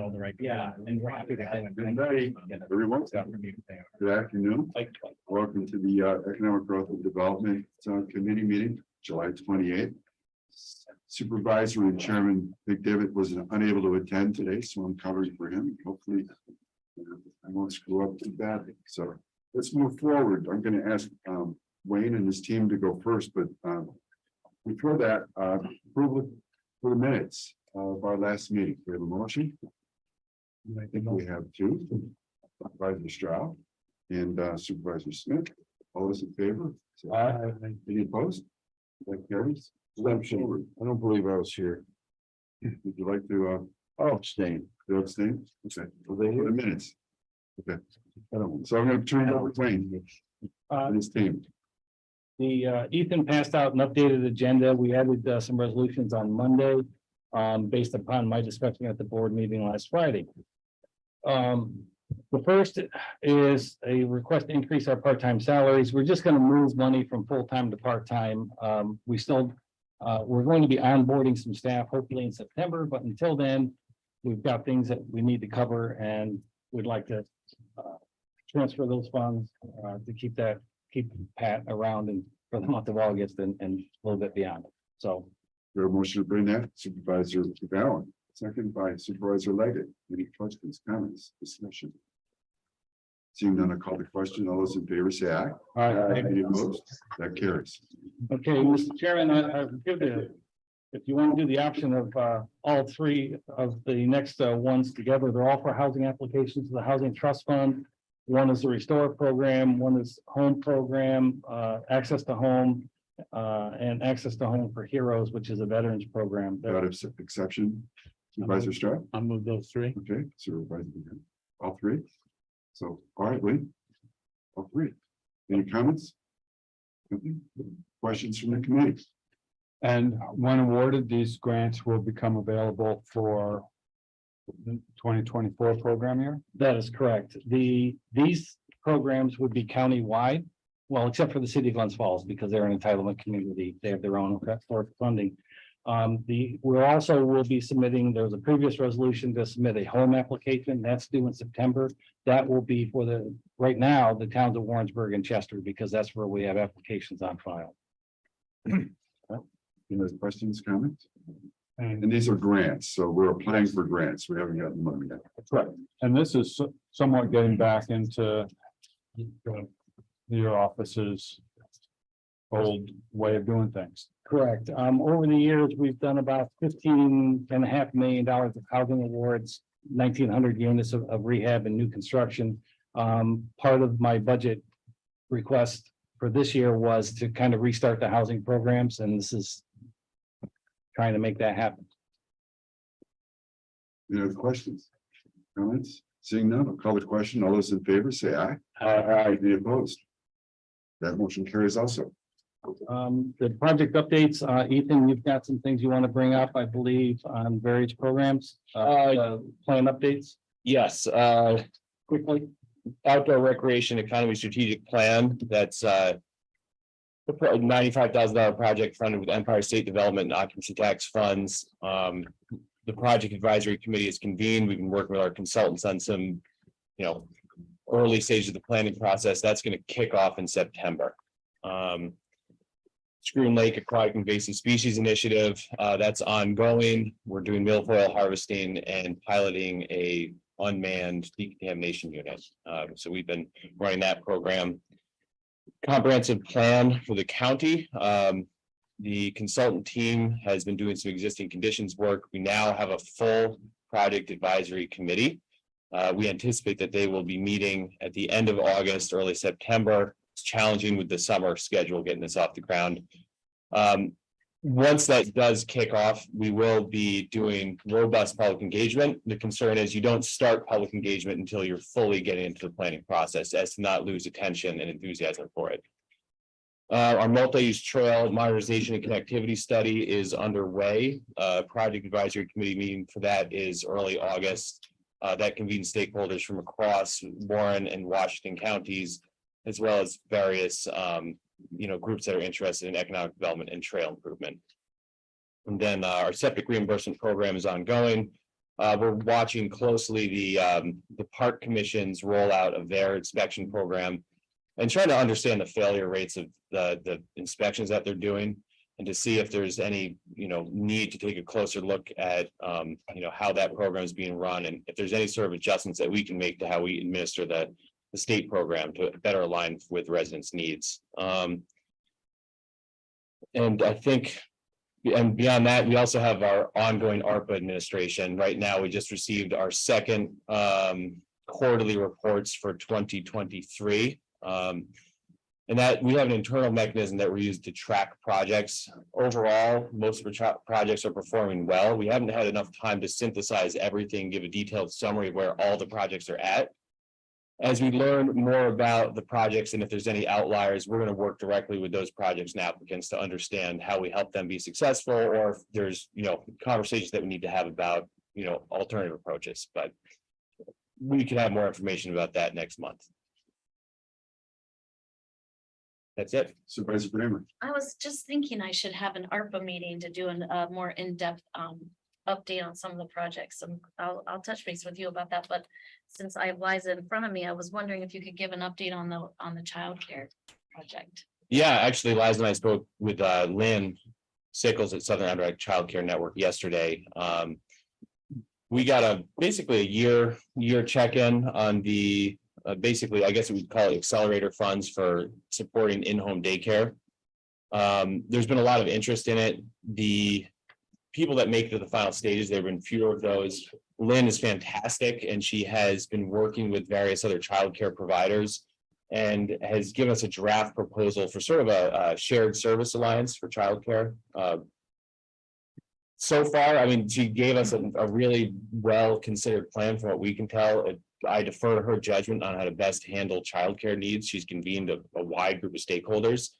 all the right. Yeah, and we're happy to have them. Good night, everyone. Good afternoon. Welcome to the Economic Growth and Development Committee meeting, July 28th. Supervisor and Chairman McDavid was unable to attend today, so I'm covering for him. Hopefully, I won't screw up too badly. So let's move forward. I'm going to ask Wayne and his team to go first, but before that, approval for the minutes of our last meeting. We have a motion. I think we have two. Supervisor Stroud and Supervisor Smith. All those in favor? Say aye. Any opposed? That carries. Exemption. I don't believe I was here. Would you like to? I'll abstain. You abstain? Okay. Well, they hear the minutes. Okay. So I'm going to turn it over to Wayne and his team. Ethan passed out an updated agenda. We added some resolutions on Monday based upon my discussion at the board meeting last Friday. The first is a request to increase our part-time salaries. We're just going to move money from full-time to part-time. We're going to be onboarding some staff hopefully in September, but until then, we've got things that we need to cover and we'd like to transfer those funds to keep Pat around and for the month of August and a little bit beyond. So Your motion to bring that Supervisor Allen, second by Supervisor Leggett. Any questions, comments, discussion? Seeing none, I call the question. All those in favor say aye. Aye. Any opposed? That carries. Okay, Mr. Chairman, I give the, if you want to do the option of all three of the next ones together, they're all for housing applications to the Housing Trust Fund. One is the Restore Program, one is Home Program, Access to Home, and Access to Home for Heroes, which is a veterans program. Without exception, Supervisor Stroud. I'll move those three. Okay, Supervisor, all three. So, all right, Lee. All three. Any comments? Nothing? Questions from the committee? And when awarded, these grants will become available for the 2024 program year? That is correct. These programs would be county-wide, well, except for the city of Glens Falls, because they're an entitlement community. They have their own funding. We're also will be submitting, there was a previous resolution to submit a home application. That's due in September. That will be for right now, the towns of Warrensburg and Chester, because that's where we have applications on file. Any other questions, comments? And these are grants, so we're applying for grants. We haven't gotten money yet. That's right. And this is somewhat getting back into your office's old way of doing things. Correct. Over the years, we've done about $15.5 million of housing awards, 1,900 units of rehab and new construction. Part of my budget request for this year was to kind of restart the housing programs, and this is trying to make that happen. Any other questions? Comments? Seeing none, I'll call the question. All those in favor say aye. Aye. Any opposed? That motion carries also. The project updates, Ethan, you've got some things you want to bring up, I believe, on various programs, plan updates. Yes, Quickly. outdoor recreation economy strategic plan. That's $95,000 project funded with Empire State Development and occupancy tax funds. The project advisory committee is convened. We've been working with our consultants on some, early stages of the planning process. That's going to kick off in September. Schroon Lake Aquatic Invasive Species Initiative, that's ongoing. We're doing milfoil harvesting and piloting a unmanned decontamination unit. So we've been running that program. Comprehensive plan for the county. The consultant team has been doing some existing conditions work. We now have a full project advisory committee. We anticipate that they will be meeting at the end of August, early September. It's challenging with the summer schedule, getting this off the ground. Once that does kick off, we will be doing robust public engagement. The concern is you don't start public engagement until you're fully getting into the planning process, as to not lose attention and enthusiasm for it. Our multi-use trail modernization and connectivity study is underway. Project advisory committee meeting for that is early August. That convenes stakeholders from across Warren and Washington counties, as well as various groups that are interested in economic development and trail improvement. And then our septic reimbursement program is ongoing. We're watching closely the park commission's rollout of their inspection program and trying to understand the failure rates of the inspections that they're doing and to see if there's any, need to take a closer look at, how that program is being run and if there's any sort of adjustments that we can make to how we administer the state program to better align with residents' needs. And I think, and beyond that, we also have our ongoing ARPA administration. Right now, we just received our second quarterly reports for 2023. And that we have an internal mechanism that we use to track projects. Overall, most of our projects are performing well. We haven't had enough time to synthesize everything, give a detailed summary of where all the projects are at. As we learn more about the projects and if there's any outliers, we're going to work directly with those projects and applicants to understand how we help them be successful, or if there's, conversations that we need to have about, alternative approaches. But we can have more information about that next month. That's it. Supervisor Bramer. I was just thinking I should have an ARPA meeting to do a more in-depth update on some of the projects. And I'll touch base with you about that. But since I have Liza in front of me, I was wondering if you could give an update on the childcare project. Yeah, actually, Liza and I spoke with Lynn Sickles at Southern Adirondack Child Care Network yesterday. We got basically a year check-in on the basically, I guess we'd call it accelerator funds for supporting in-home daycare. There's been a lot of interest in it. The people that make it to the final stages, there have been fewer of those. Lynn is fantastic, and she has been working with various other childcare providers and has given us a draft proposal for sort of a shared service alliance for childcare. So far, I mean, she gave us a really well-considered plan from what we can tell. I defer to her judgment on how to best handle childcare needs. She's convened a wide group of stakeholders.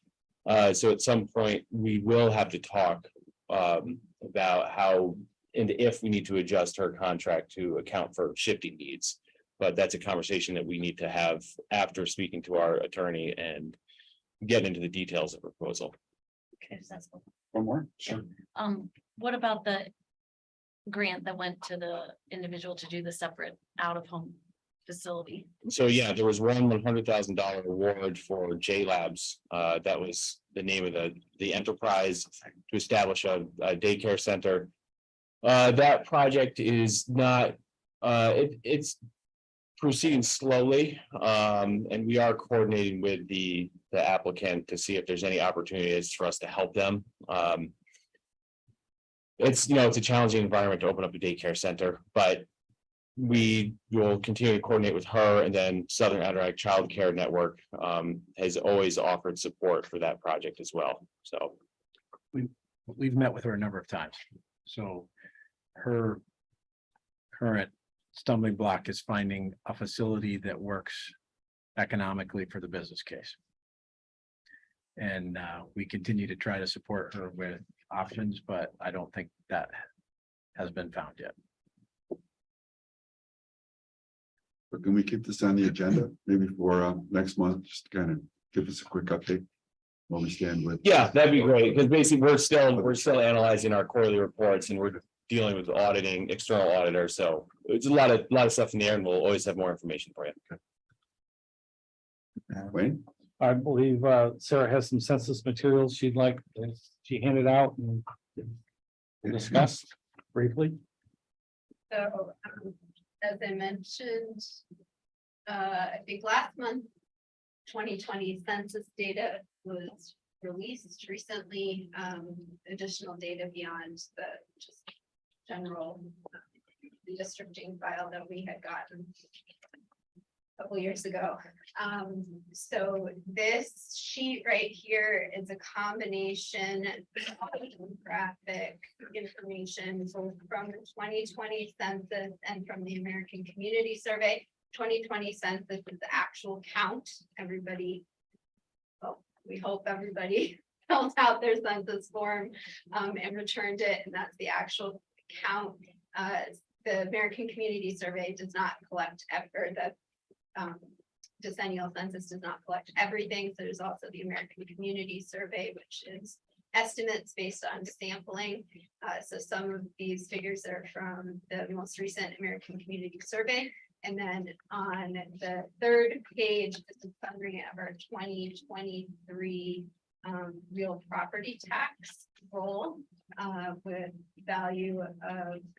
So at some point, we will have to talk about how and if we need to adjust her contract to account for shifting needs. But that's a conversation that we need to have after speaking to our attorney and get into the details of the proposal. Okay, so that's cool. One more? Sure. What about the grant that went to the individual to do the separate out-of-home facility? So yeah, there was one $100,000 award for J Labs. That was the name of the enterprise to establish a daycare center. That project is not, it's proceeding slowly, and we are coordinating with the applicant to see if there's any opportunities for us to help them. It's a challenging environment to open up a daycare center, but we will continue to coordinate with her, and then Southern Adirondack Child Care Network has always offered support for that project as well. So we've met with her a number of times. So her current stumbling block is finding a facility that works economically for the business case. And we continue to try to support her with options, but I don't think that has been found yet. But can we keep this on the agenda maybe for next month, just to kind of give us a quick update where we stand with? yeah, that'd be great, because basically we're still analyzing our quarterly reports, and we're dealing with auditing, external auditor. So it's a lot of stuff in there, and we'll always have more information for you. Wayne? I believe Sarah has some census materials she'd like, she handed out and discussed briefly. So, as I mentioned, I think last month, 2020 census data was released recently. Additional data beyond the just general redistricting file that we had gotten a couple years ago. So this sheet right here is a combination of graphic information from the 2020 census and from the American Community Survey. 2020 census is the actual count. Everybody, well, we hope everybody filled out their census form and returned it, and that's the actual count. The American Community Survey does not collect ever the decennial census does not collect everything. So there's also the American Community Survey, which is estimates based on sampling. So some of these figures are from the most recent American Community Survey. And then on the third page, this is summary of our 2023 real property tax roll with value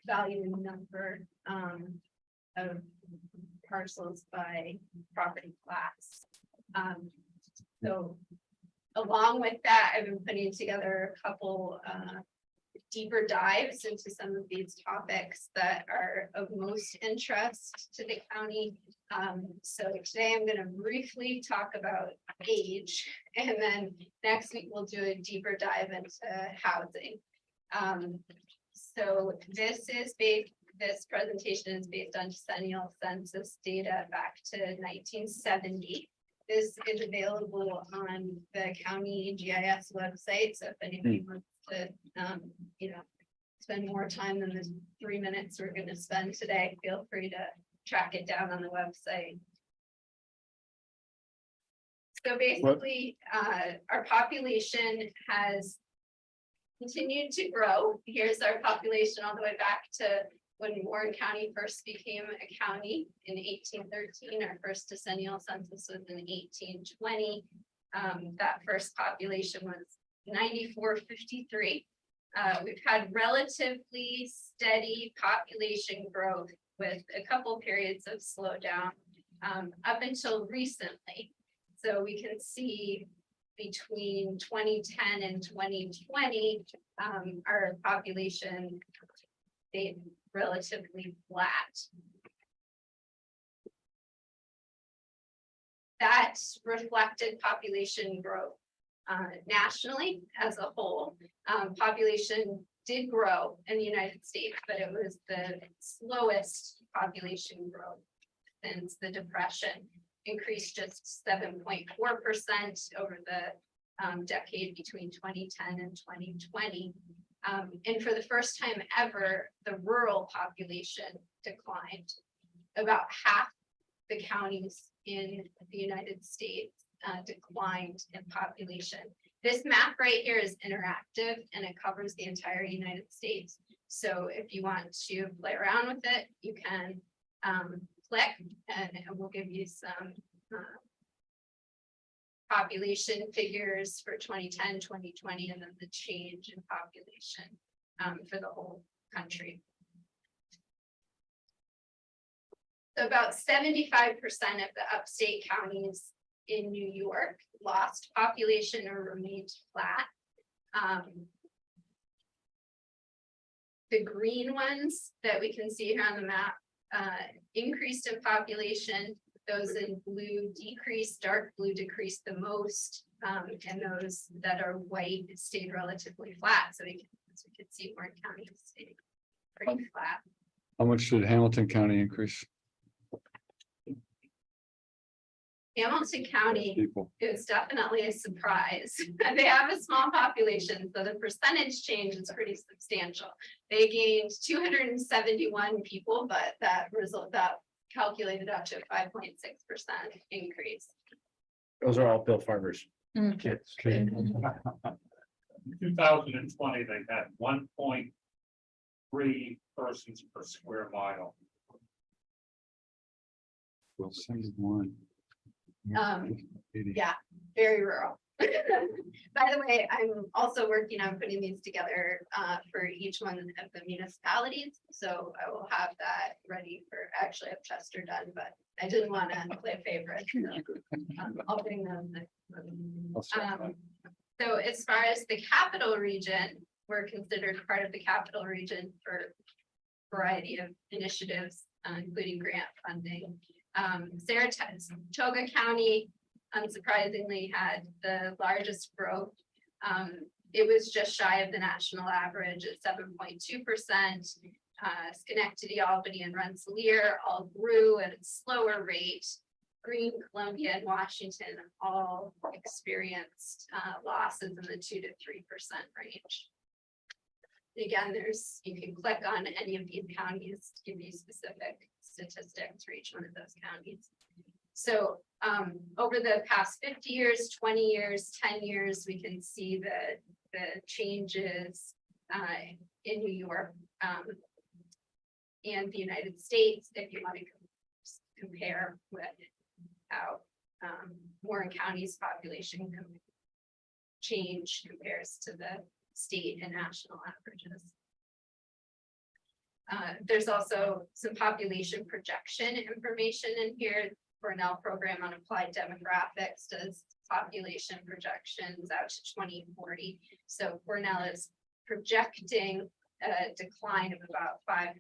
number of parcels by property class. So along with that, I've been putting together a couple deeper dives into some of these topics that are of most interest to the county. So today I'm going to briefly talk about age, and then next week we'll do a deeper dive into housing. So this presentation is based on decennial census data back to 1970. This is available on the county GIS website. So if anybody wants to, spend more time than the 3 minutes we're going to spend today, feel free to track it down on the website. So basically, our population has continued to grow. Here's our population all the way back to when Warren County first became a county in 1813. Our first decennial census was in 1820. That first population was 9,453. We've had relatively steady population growth with a couple periods of slowdown up until recently. So we can see between 2010 and 2020, our population stayed relatively flat. That reflected population growth nationally as a whole. Population did grow in the United States, but it was the slowest population growth since the Depression. Increased just 7.4% over the decade between 2010 and 2020. And for the first time ever, the rural population declined. About half the counties in the United States declined in population. This map right here is interactive and it covers the entire United States. So if you want to play around with it, you can click and we'll give you some population figures for 2010, 2020, and then the change in population for the whole country. So about 75% of the upstate counties in New York lost population or remained flat. The green ones that we can see here on the map increased in population. Those in blue decreased, dark blue decreased the most, and those that are white stayed relatively flat. So as we could see, Warren County stayed pretty flat. How much did Hamilton County increase? Hamilton County People. is definitely a surprise. They have a small population, so the percentage change is pretty substantial. They gained 271 people, but that calculated up to a 5.6% increase. Those are all Bill Farber's kids. Okay. 2020, they had 1.3 persons per square mile. Well, 71. Um, 80. yeah, very rural. By the way, I'm also working on putting these together for each one of the municipalities. So I will have that ready for, actually I have Chester done, but I didn't want to play a favorite. I'll bring them. So as far as the capital region, we're considered part of the capital region for a variety of initiatives, including grant funding. Saratoga County, unsurprisingly, had the largest growth. It was just shy of the national average at 7.2%. Schenectady, Albany, and Rensselaer all grew at a slower rate. Greene, Columbia, and Washington all experienced losses in the 2 to 3% range. Again, you can click on any of these counties to give you specific statistics for each one of those counties. So over the past 50 years, 20 years, 10 years, we can see the the changes in New York and the United States, if you want to compare with how Warren County's population change compares to the state and national averages. There's also some population projection information in here. Cornell Program on Applied Demographics does population projections out to 2040. So Cornell is projecting a decline of about 5%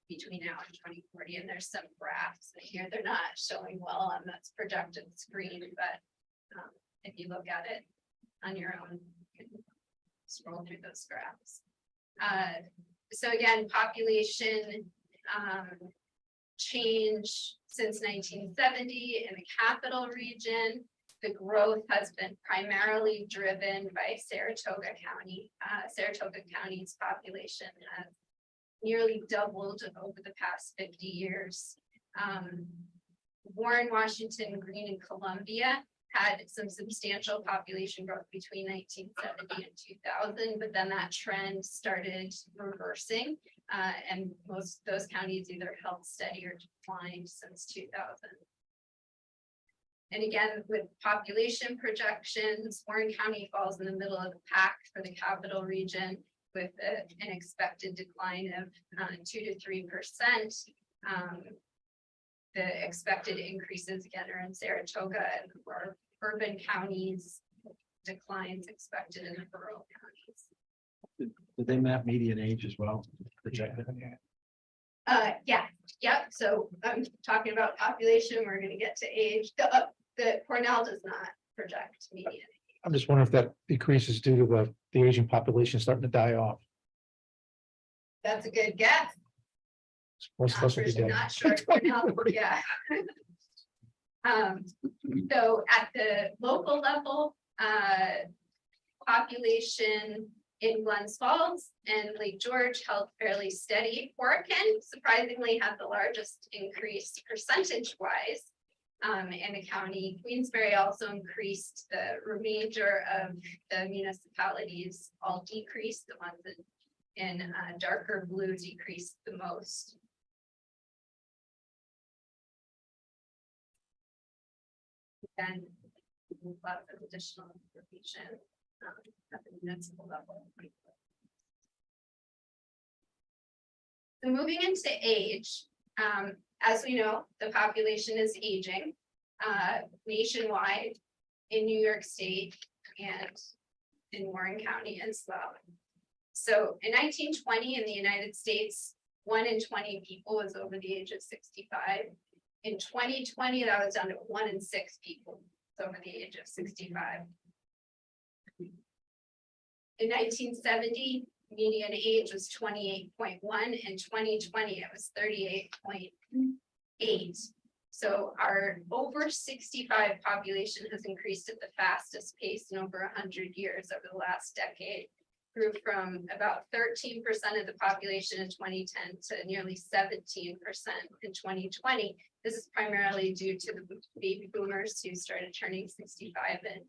between now and 2040. And there's some graphs here. They're not showing well on that's projected screen, but if you look at it on your own, you can scroll through those graphs. So again, population change since 1970 in the capital region. The growth has been primarily driven by Saratoga County. Saratoga County's population has nearly doubled over the past 50 years. Warren, Washington, Greene, and Columbia had some substantial population growth between 1970 and 2000, but then that trend started reversing, and most of those counties either held steady or declined since 2000. And again, with population projections, Warren County falls in the middle of the pack for the capital region with an expected decline of 2 to 3%. The expected increases again are in Saratoga and the urban counties, declines expected in the rural counties. Did they map median age as well? Projected? Yeah. So I'm talking about population. We're going to get to age. The Cornell does not project median. I'm just wondering if that decrease is due to the Asian population starting to die off. That's a good guess. Most of us will be dead. Not sure. Cornell, yeah. So at the local level, population in Glens Falls and Lake George held fairly steady. Horicon surprisingly had the largest increase percentage wise in the county. Queensbury also increased. The remainder of the municipalities all decreased. The ones in darker blue decreased the most. And lots of additional information at the municipal level. So moving into age, as we know, the population is aging nationwide in New York State and in Warren County as well. So in 1920 in the United States, 1 in 20 people was over the age of 65. In 2020, that was down to 1 in 6 people over the age of 65. In 1970, median age was 28.1. In 2020, it was 38.8. So our over 65 population has increased at the fastest pace in over 100 years over the last decade. Grew from about 13% of the population in 2010 to nearly 17% in 2020. This is primarily due to the baby boomers who started turning 65 in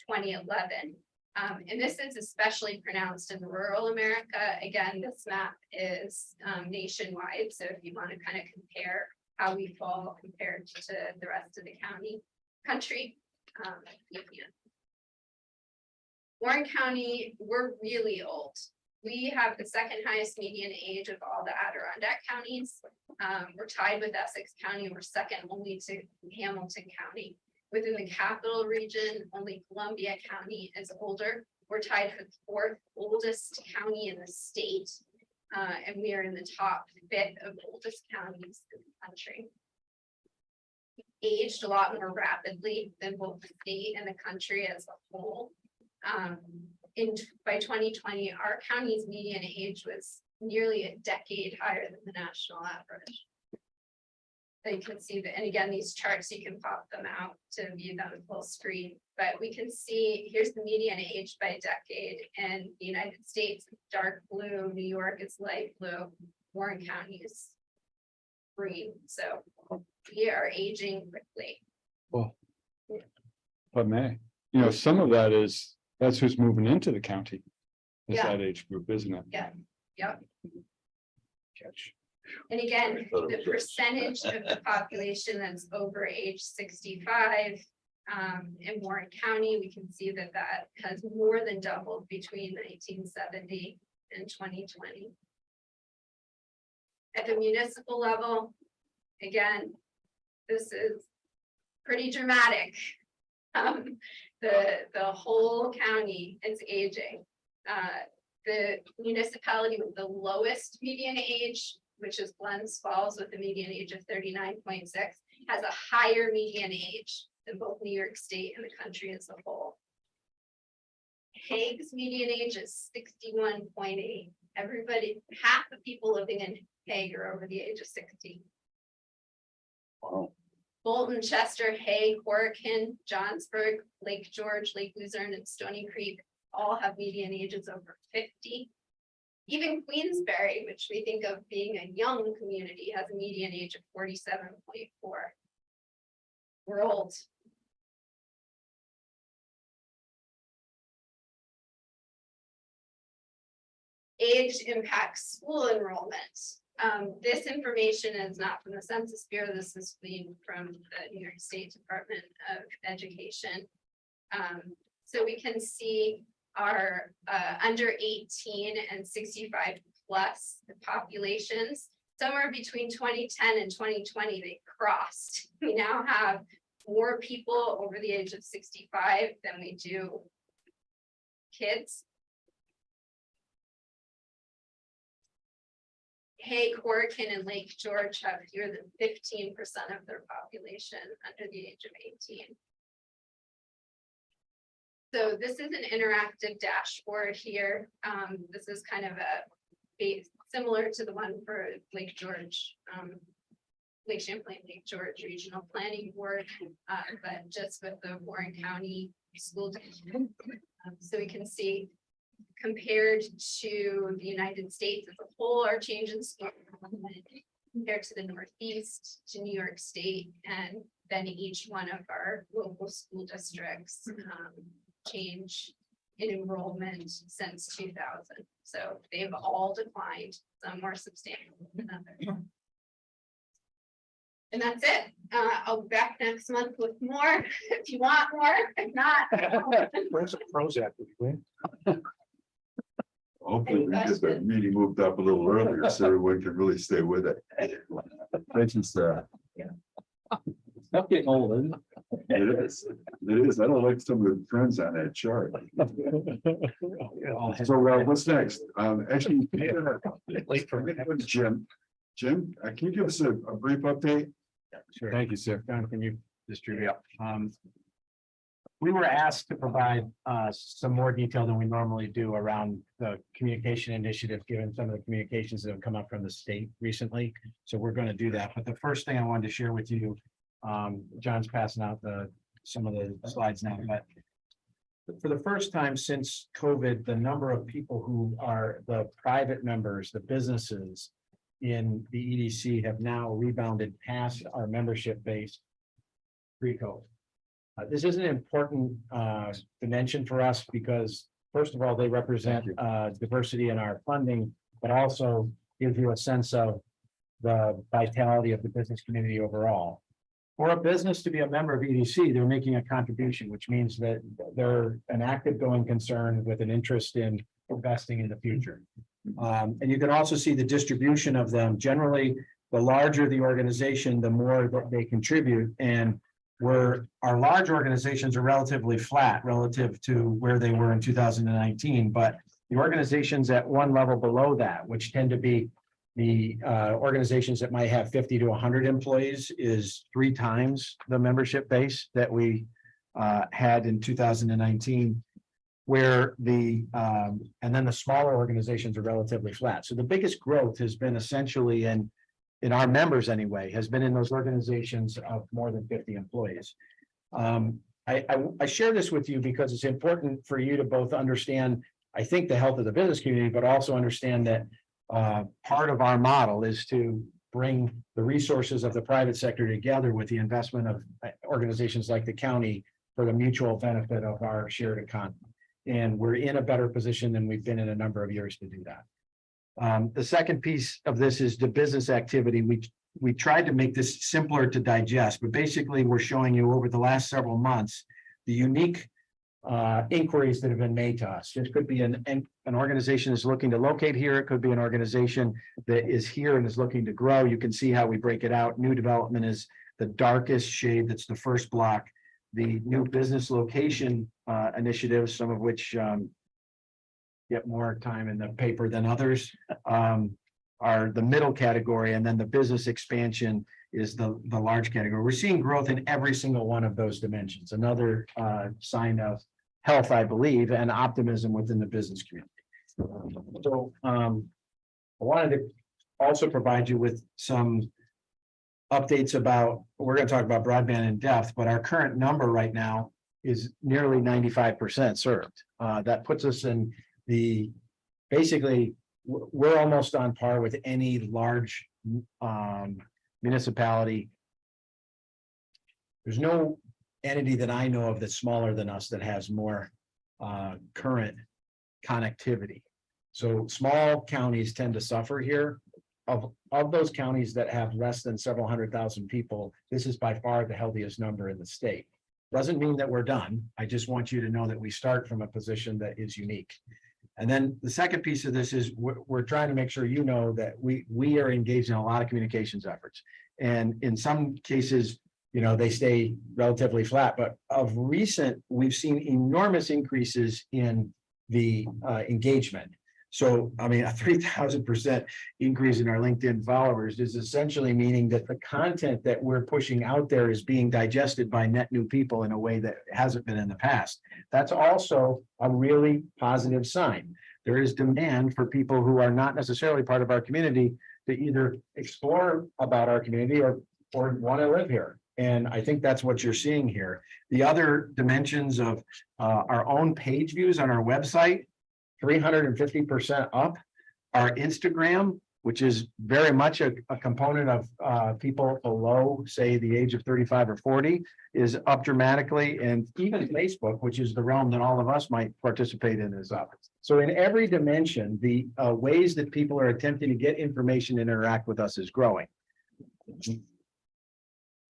2011. And this is especially pronounced in rural America. Again, this map is nationwide. So if you want to kind of compare how we fall compared to the rest of the country, you can. Warren County, we're really old. We have the second highest median age of all the Adirondack counties. We're tied with Essex County. We're second only to Hamilton County. Within the capital region, only Columbia County is older. We're tied for the 4th oldest county in the state. And we are in the top 5th of oldest counties in the country. Aged a lot more rapidly than both the state and the country as a whole. By 2020, our county's median age was nearly a decade higher than the national average. So you can see that, and again, these charts, you can pop them out to view them full screen, but we can see here's the median age by decade, and the United States is dark blue, New York is light blue, Warren County is green. So we are aging quickly. Well, if I may, some of that is That's who's moving into the county. Is Yeah. that age group, isn't it? Yeah, yep. Catch. And again, the percentage of the population that's over age 65. In Warren County, we can see that that has more than doubled between 1970 and 2020. At the municipal level, again, this is pretty dramatic. The whole county is aging. The municipality with the lowest median age, which is Glens Falls with a median age of 39.6, has a higher median age than both New York State and the country as a whole. Hague's median age is 61.8. Everybody, half the people living in Hague are over the age of 60. Wow. Bolton, Chester, Hague, Horicon, Johnsburg, Lake George, Lake Luzerne, and Stony Creek all have median ages over 50. Even Queensbury, which we think of being a young community, has a median age of 47.4. We're old. Age impacts school enrollment. This information is not from the Census Bureau. This is from the New York State Department of Education. So we can see our under 18 and 65 plus populations. Somewhere between 2010 and 2020, they crossed. We now have more people over the age of 65 than we do kids. Hague, Horicon, and Lake George have fewer than 15% of their population under the age of 18. So this is an interactive dashboard here. This is kind of similar to the one for Lake George, Lake Champlain, Lake George Regional Planning Board, but just with the Warren County School District. So we can see compared to the United States as a whole, our change in school enrollment compared to the Northeast, to New York State, and then each one of our local school districts change in enrollment since 2000. So they've all declined, some more substantial than others. And that's it. I'll be back next month with more if you want more, if not. Where's the Prozac? Hopefully we get the meeting moved up a little earlier so everyone can really stay with it. Thank you, Sarah. Not getting old, isn't it? It is. It is. I don't like some of the trends on that chart. So what's next? Actually, Late for Jim. Jim, can you give us a brief update? Sure. Thank you, sir. John, can you distribute? We were asked to provide some more detail than we normally do around the communication initiative, given some of the communications that have come up from the state recently. So we're going to do that. But the first thing I wanted to share with you, John's passing out some of the slides now, but for the first time since COVID, the number of people who are the private members, the businesses in the EDC have now rebounded past our membership base pre-COVID. This is an important dimension for us because, first of all, they represent diversity in our funding, but also gives you a sense of the vitality of the business community overall. For a business to be a member of EDC, they're making a contribution, which means that they're an active going concern with an interest in investing in the future. And you can also see the distribution of them. Generally, the larger the organization, the more that they contribute. And where our large organizations are relatively flat relative to where they were in 2019, but the organizations at one level below that, which tend to be the organizations that might have 50 to 100 employees, is 3 times the membership base that we had in 2019, where and then the smaller organizations are relatively flat. So the biggest growth has been essentially in our members anyway, has been in those organizations of more than 50 employees. I share this with you because it's important for you to both understand, I think, the health of the business community, but also understand that part of our model is to bring the resources of the private sector together with the investment of organizations like the county for the mutual benefit of our shared economy. And we're in a better position than we've been in a number of years to do that. The second piece of this is the business activity. We tried to make this simpler to digest, but basically we're showing you over the last several months, the unique inquiries that have been made to us. It could be an organization that's looking to locate here. It could be an organization that is here and is looking to grow. You can see how we break it out. New development is the darkest shade. That's the first block. The new business location initiatives, some of which get more time in the paper than others, are the middle category, and then the business expansion is the large category. We're seeing growth in every single one of those dimensions. Another sign of health, I believe, and optimism within the business community. So I wanted to also provide you with some updates about, we're going to talk about broadband in depth, but our current number right now is nearly 95% served. That puts us in the, basically, we're almost on par with any large municipality. There's no entity that I know of that's smaller than us that has more current connectivity. So small counties tend to suffer here. Of those counties that have less than several 100,000 people, this is by far the healthiest number in the state. Doesn't mean that we're done. I just want you to know that we start from a position that is unique. And then the second piece of this is we're trying to make sure you know that we are engaged in a lot of communications efforts. And in some cases, you know, they stay relatively flat, but of recent, we've seen enormous increases in the engagement. So, I mean, a 3,000% increase in our LinkedIn followers is essentially meaning that the content that we're pushing out there is being digested by net new people in a way that hasn't been in the past. That's also a really positive sign. There is demand for people who are not necessarily part of our community to either explore about our community or want to live here. And I think that's what you're seeing here. The other dimensions of our own page views on our website, 350% up. Our Instagram, which is very much a component of people below, say, the age of 35 or 40, is up dramatically. And even Facebook, which is the realm that all of us might participate in, is up. So in every dimension, the ways that people are attempting to get information and interact with us is growing.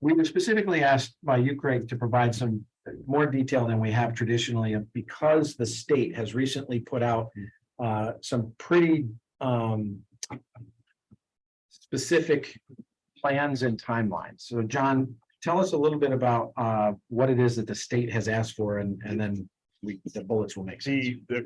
We were specifically asked by you, Craig, to provide some more detail than we have traditionally, because the state has recently put out some pretty specific plans and timelines. So John, tell us a little bit about what it is that the state has asked for, and then the bullets will make sense. The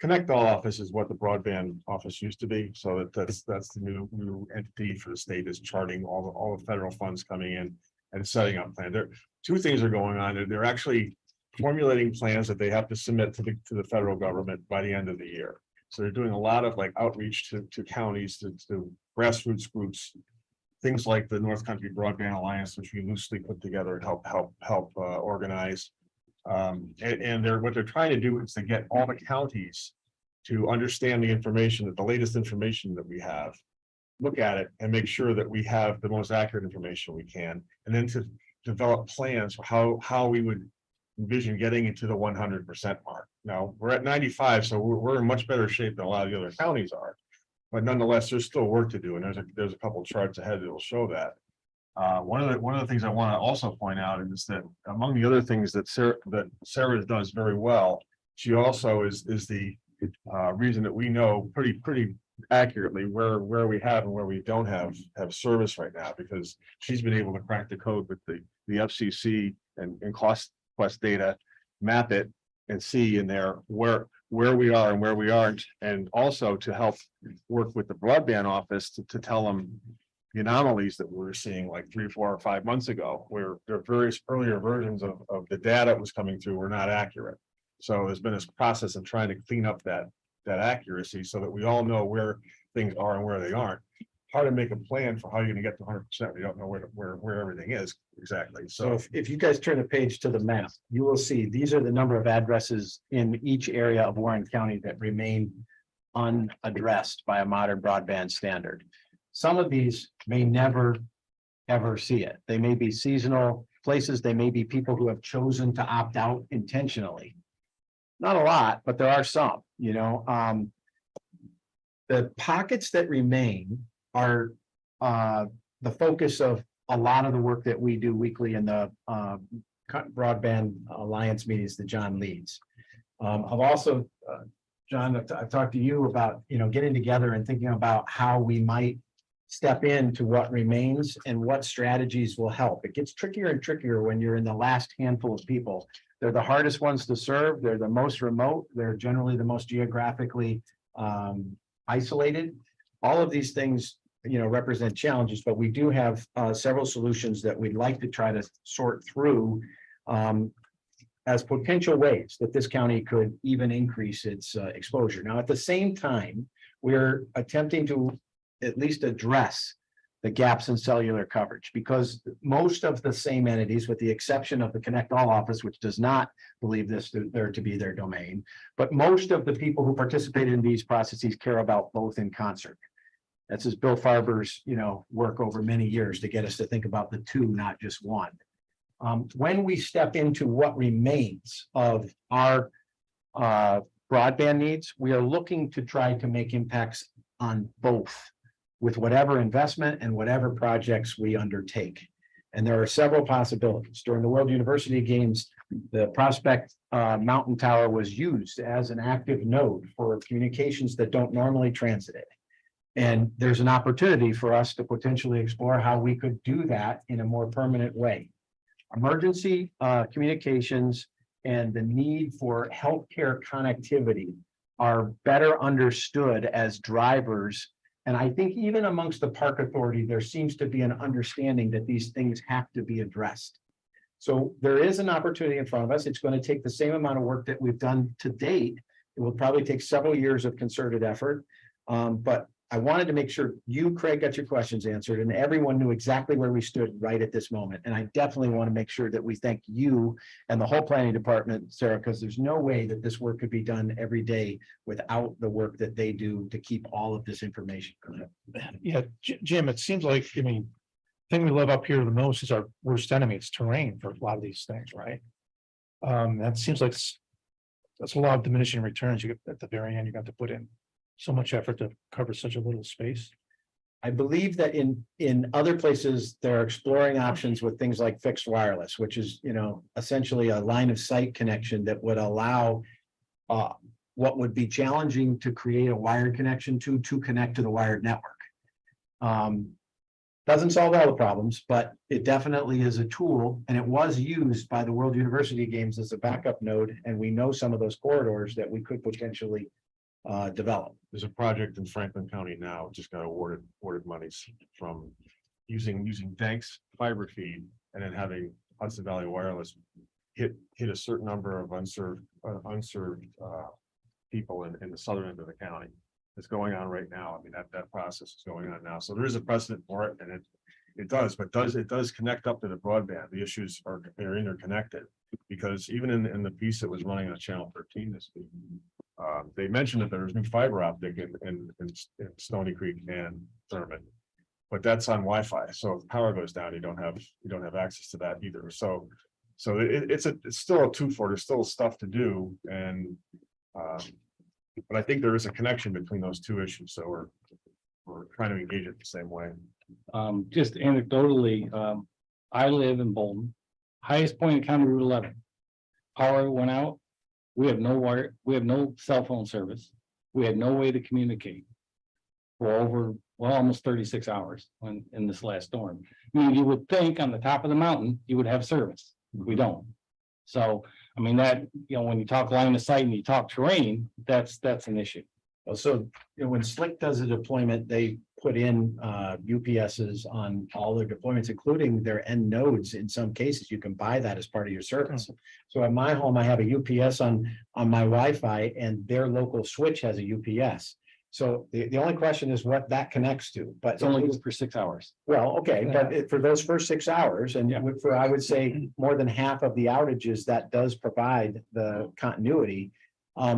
Connect All office is what the broadband office used to be. So that's the new entity for the state, is charting all the federal funds coming in and setting up plans. Two things are going on. They're actually formulating plans that they have to submit to the federal government by the end of the year. So they're doing a lot of like outreach to counties, to grassroots groups, things like the North Country Broadband Alliance, which we loosely put together and help organize. And what they're trying to do is to get all the counties to understand the information, the latest information that we have, look at it and make sure that we have the most accurate information we can, and then to develop plans for how we would envision getting into the 100% mark. Now we're at 95, so we're in much better shape than a lot of the other counties are, but nonetheless, there's still work to do, and there's a couple of charts ahead that will show that. One of the things I want to also point out is that among the other things that Sarah does very well, she also is the reason that we know pretty accurately where we have and where we don't have service right now, because she's been able to crack the code with the FCC and cost quest data, map it and see in there where we are and where we aren't, and also to help work with the broadband office to tell them the anomalies that we're seeing like 3, 4, or 5 months ago, where there are various earlier versions of the data that was coming through were not accurate. So there's been this process of trying to clean up that accuracy so that we all know where things are and where they aren't. Hard to make a plan for how you're going to get to 100%. We don't know where everything is exactly. So if you guys turn the page to the map, you will see these are the number of addresses in each area of Warren County that remain unaddressed by a modern broadband standard. Some of these may never, ever see it. They may be seasonal places. They may be people who have chosen to opt out intentionally. not a lot, but there are some, you know, the pockets that remain are the focus of a lot of the work that we do weekly in the broadband alliance meetings that John leads. I've also, John, I've talked to you about, you know, getting together and thinking about how we might step into what remains and what strategies will help. It gets trickier and trickier when you're in the last handful of people. They're the hardest ones to serve. They're the most remote. They're generally the most geographically isolated. All of these things, you know, represent challenges, but we do have several solutions that we'd like to try to sort through as potential ways that this county could even increase its exposure. Now, at the same time, we're attempting to at least address the gaps in cellular coverage, because most of the same entities, with the exception of the Connect All office, which does not believe this there to be their domain, but most of the people who participate in these processes care about both in concert. That's as Bill Farber's, you know, work over many years to get us to think about the two, not just one. When we step into what remains of our broadband needs, we are looking to try to make impacts on both with whatever investment and whatever projects we undertake. And there are several possibilities. During the World University Games, the Prospect Mountain Tower was used as an active node for communications that don't normally transit it. And there's an opportunity for us to potentially explore how we could do that in a more permanent way. Emergency communications and the need for healthcare connectivity are better understood as drivers. And I think even amongst the park authority, there seems to be an understanding that these things have to be addressed. So there is an opportunity in front of us. It's going to take the same amount of work that we've done to date. It will probably take several years of concerted effort. But I wanted to make sure you, Craig, got your questions answered and everyone knew exactly where we stood right at this moment. And I definitely want to make sure that we thank you and the whole planning department, Sarah, because there's no way that this work could be done every day without the work that they do to keep all of this information current. Yeah, Jim, it seems like, I mean, the thing we love up here the most is our worst enemy. It's terrain for a lot of these things, right? That seems like that's a lot of diminishing returns. You get at the very end, you got to put in so much effort to cover such a little space. I believe that in other places, they're exploring options with things like fixed wireless, which is, you know, essentially a line of sight connection that would allow what would be challenging to create a wired connection to connect to the wired network. Doesn't solve all the problems, but it definitely is a tool, and it was used by the World University Games as a backup node, and we know some of those corridors that we could potentially develop. There's a project in Franklin County now, just got awarded monies from using Danks fiber feed and then having Hudson Valley Wireless hit a certain number of unserved people in the southern end of the county. It's going on right now. I mean, that process is going on now. So there is a precedent for it, and it does connect up to the broadband. The issues are interconnected, because even in the piece that was running on Channel 13 this week, they mentioned that there's new fiber optic in Stony Creek and Thurman, but that's on Wi-Fi. So if power goes down, you don't have access to that either. So it's still a two-for. There's still stuff to do, and but I think there is a connection between those two issues. So we're trying to engage it the same way. Just anecdotally, I live in Bolton, highest point in County Route 11. Power went out. We have no wire, we have no cell phone service. We had no way to communicate for over, well, almost 36 hours in this last storm. I mean, you would think on the top of the mountain, you would have service. We don't. So, I mean, that, you know, when you talk line of sight and you talk terrain, that's an issue. So, you know, when Slick does a deployment, they put in UPSs on all their deployments, including their end nodes. In some cases, you can buy that as part of your service. So at my home, I have a UPS on my Wi-Fi, and their local switch has a UPS. So the only question is what that connects to, but It's only good for 6 hours. well, okay, but for those first 6 hours, and for, I would say more than half of the outages that does provide the continuity.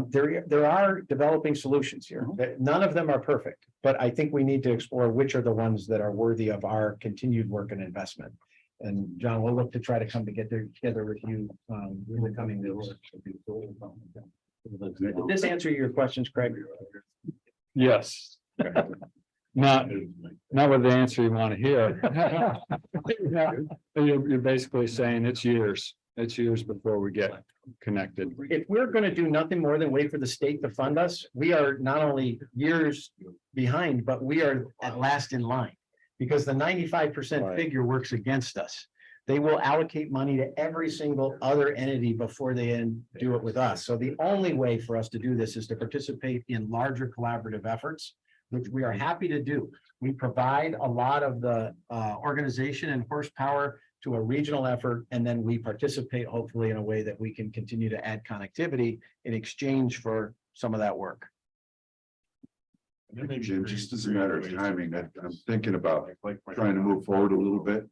There are developing solutions here. None of them are perfect, but I think we need to explore which are the ones that are worthy of our continued work and investment. And John, we'll look to try to come together with you in the coming weeks. Did this answer your questions, Craig? Yes. Not with the answer you want to hear. You're basically saying it's years before we get connected. If we're gonna do nothing more than wait for the state to fund us, we are not only years behind, but we are at last in line. Because the 95% Right. figure works against us. They will allocate money to every single other entity before they do it with us. So the only way for us to do this is to participate in larger collaborative efforts, which we are happy to do. We provide a lot of the organization and horsepower to a regional effort, and then we participate hopefully in a way that we can continue to add connectivity in exchange for some of that work. Jim, just as a matter of timing, I'm thinking about trying to move forward a little bit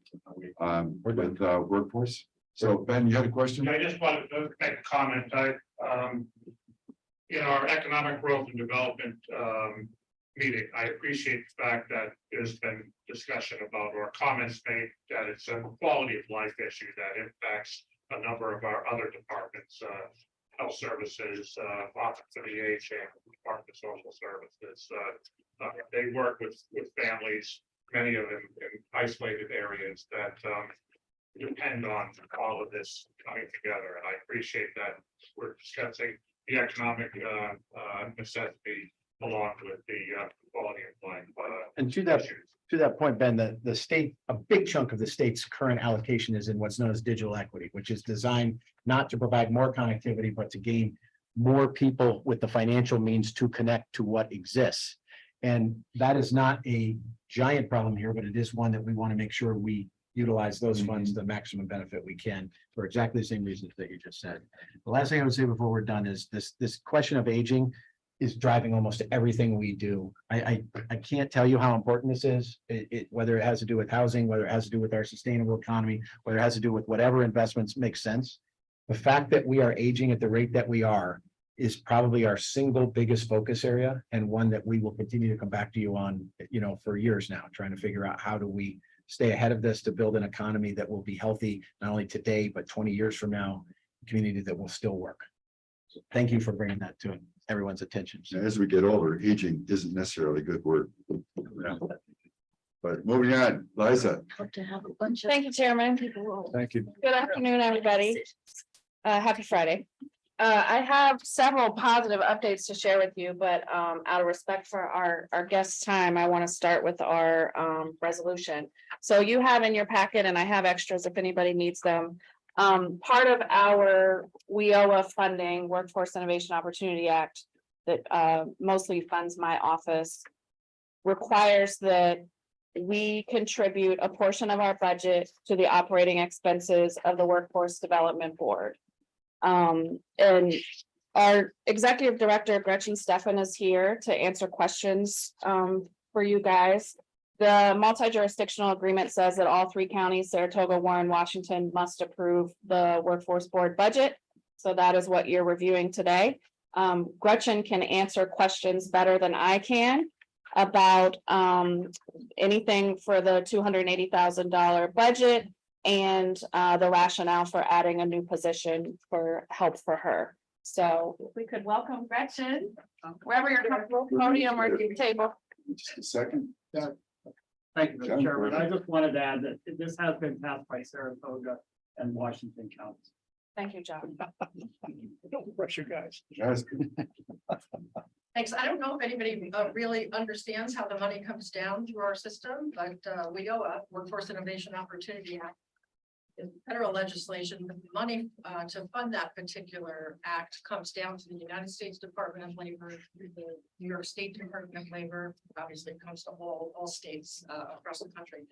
with workforce. So Ben, you had a question? I just wanted to make a comment. In our economic growth and development meeting, I appreciate the fact that there's been discussion about or comments made that it's a quality of life issue that impacts a number of our other departments, health services, office of the aging, Department of Social Services. They work with families, many of them in isolated areas that depend on all of this coming together. And I appreciate that we're discussing the economic necessity along with the quality of life. And to that issues. point, Ben, the state, a big chunk of the state's current allocation is in what's known as digital equity, which is designed not to provide more connectivity, but to gain more people with the financial means to connect to what exists. And that is not a giant problem here, but it is one that we want to make sure we utilize those funds to the maximum benefit we can for exactly the same reasons that you just said. The last thing I would say before we're done is this question of aging is driving almost everything we do. I can't tell you how important this is, whether it has to do with housing, whether it has to do with our sustainable economy, whether it has to do with whatever investments make sense. The fact that we are aging at the rate that we are is probably our single biggest focus area, and one that we will continue to come back to you on, for years now, trying to figure out how do we stay ahead of this to build an economy that will be healthy, not only today, but 20 years from now, a community that will still work. So thank you for bringing that to everyone's attention. As we get older, aging isn't necessarily a good word. But moving on, Liza. Hope to have a bunch of. Thank you, Chairman. Thank you. Good afternoon, everybody. Happy Friday. I have several positive updates to share with you, but out of respect for our guests' time, I want to start with our resolution. So you have in your packet, and I have extras if anybody needs them. Part of our WIOA funding, Workforce Innovation Opportunity Act, that mostly funds my office, requires that we contribute a portion of our budget to the operating expenses of the Workforce Development Board. And our executive director, Gretchen Steffen, is here to answer questions for you guys. The multi-jurisdictional agreement says that all three counties, Saratoga, Warren, Washington, must approve the Workforce Board budget. So that is what you're reviewing today. Gretchen can answer questions better than I can about anything for the $280,000 budget and the rationale for adding a new position for help for her. So if we could welcome Gretchen, wherever you're comfortable, podium or your table. Just a second. Thank you, John, Mr. Chairman. go ahead. I just wanted to add that this has been passed by Saratoga and Washington counties. Thank you, John. Don't rush your guys. Yes. Thanks. I don't know if anybody really understands how the money comes down through our system, but WIOA, Workforce Innovation Opportunity Act, is federal legislation. The money to fund that particular act comes down to the United States Department of Labor, the New York State Department of Labor. Obviously, it comes to all states across the country.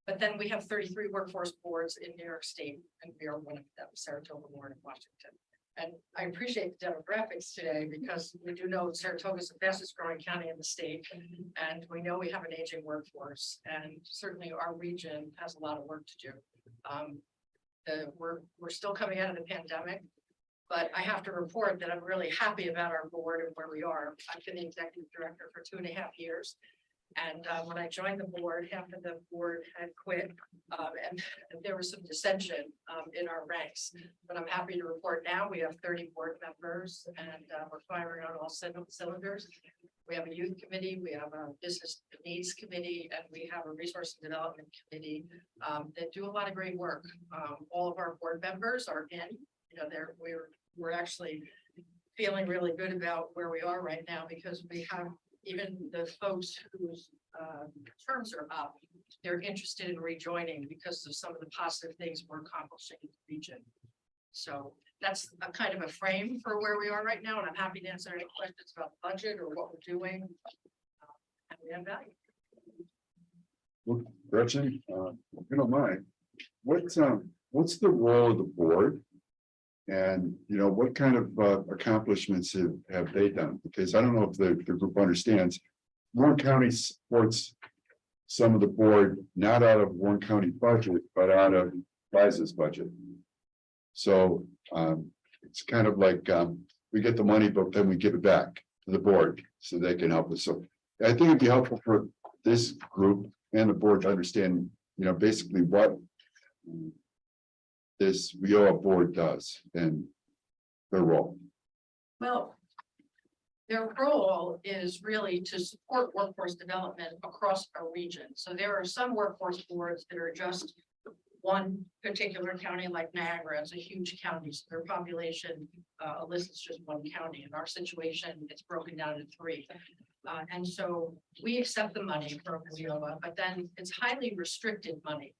But then we have 33 workforce boards in New York State, and we are one of them, Saratoga, Warren, and Washington. And I appreciate the demographics today because we do know Saratoga is the fastest growing county in the state. And we know we have an aging workforce, and certainly our region has a lot of work to do. We're still coming out of the pandemic, but I have to report that I'm really happy about our board and where we are. I've been the executive director for 2.5 years. And when I joined the board, half of the board had quit. And there was some dissension in our ranks. But I'm happy to report now we have 30 board members and we're firing on all cylinders. We have a youth committee, we have a business needs committee, and we have a resource and development committee that do a lot of great work. All of our board members are in, you know, we're actually feeling really good about where we are right now because we have even the folks whose terms are up, they're interested in rejoining because of some of the positive things we're accomplishing in the region. So that's a kind of a frame for where we are right now, and I'm happy to answer any questions about the budget or what we're doing. And we have value. Well, Gretchen, if you don't mind, what's the role of the board? And, you know, what kind of accomplishments have they done? Because I don't know if the group understands. Warren County supports some of the board, not out of Warren County budget, but out of Liza's budget. So it's kind of like we get the money, but then we give it back to the board so they can help us. So I think it'd be helpful for this group and the board to understand, you know, basically what this WIOA board does and their role. Well, their role is really to support workforce development across our region. So there are some workforce boards that are just one particular county, like Niagara. It's a huge county, so their population lists just one county. In our situation, it's broken down into 3. And so we accept the money from WIOA, but then it's highly restricted money.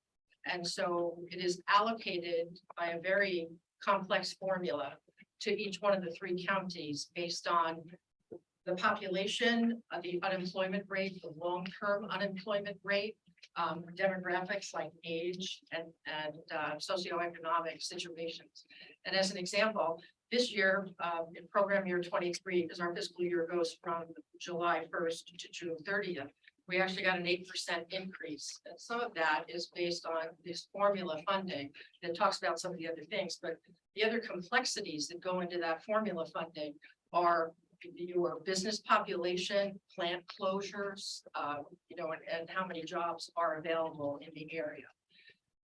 And so it is allocated by a very complex formula to each one of the 3 counties based on the population, the unemployment rate, the long-term unemployment rate, demographics like age and socioeconomic situations. And as an example, this year, in program year 23, because our fiscal year goes from July 1st to June 30th, we actually got an 8% increase. And some of that is based on this formula funding that talks about some of the other things, but the other complexities that go into that formula funding are your business population, plant closures, you know, and how many jobs are available in the area.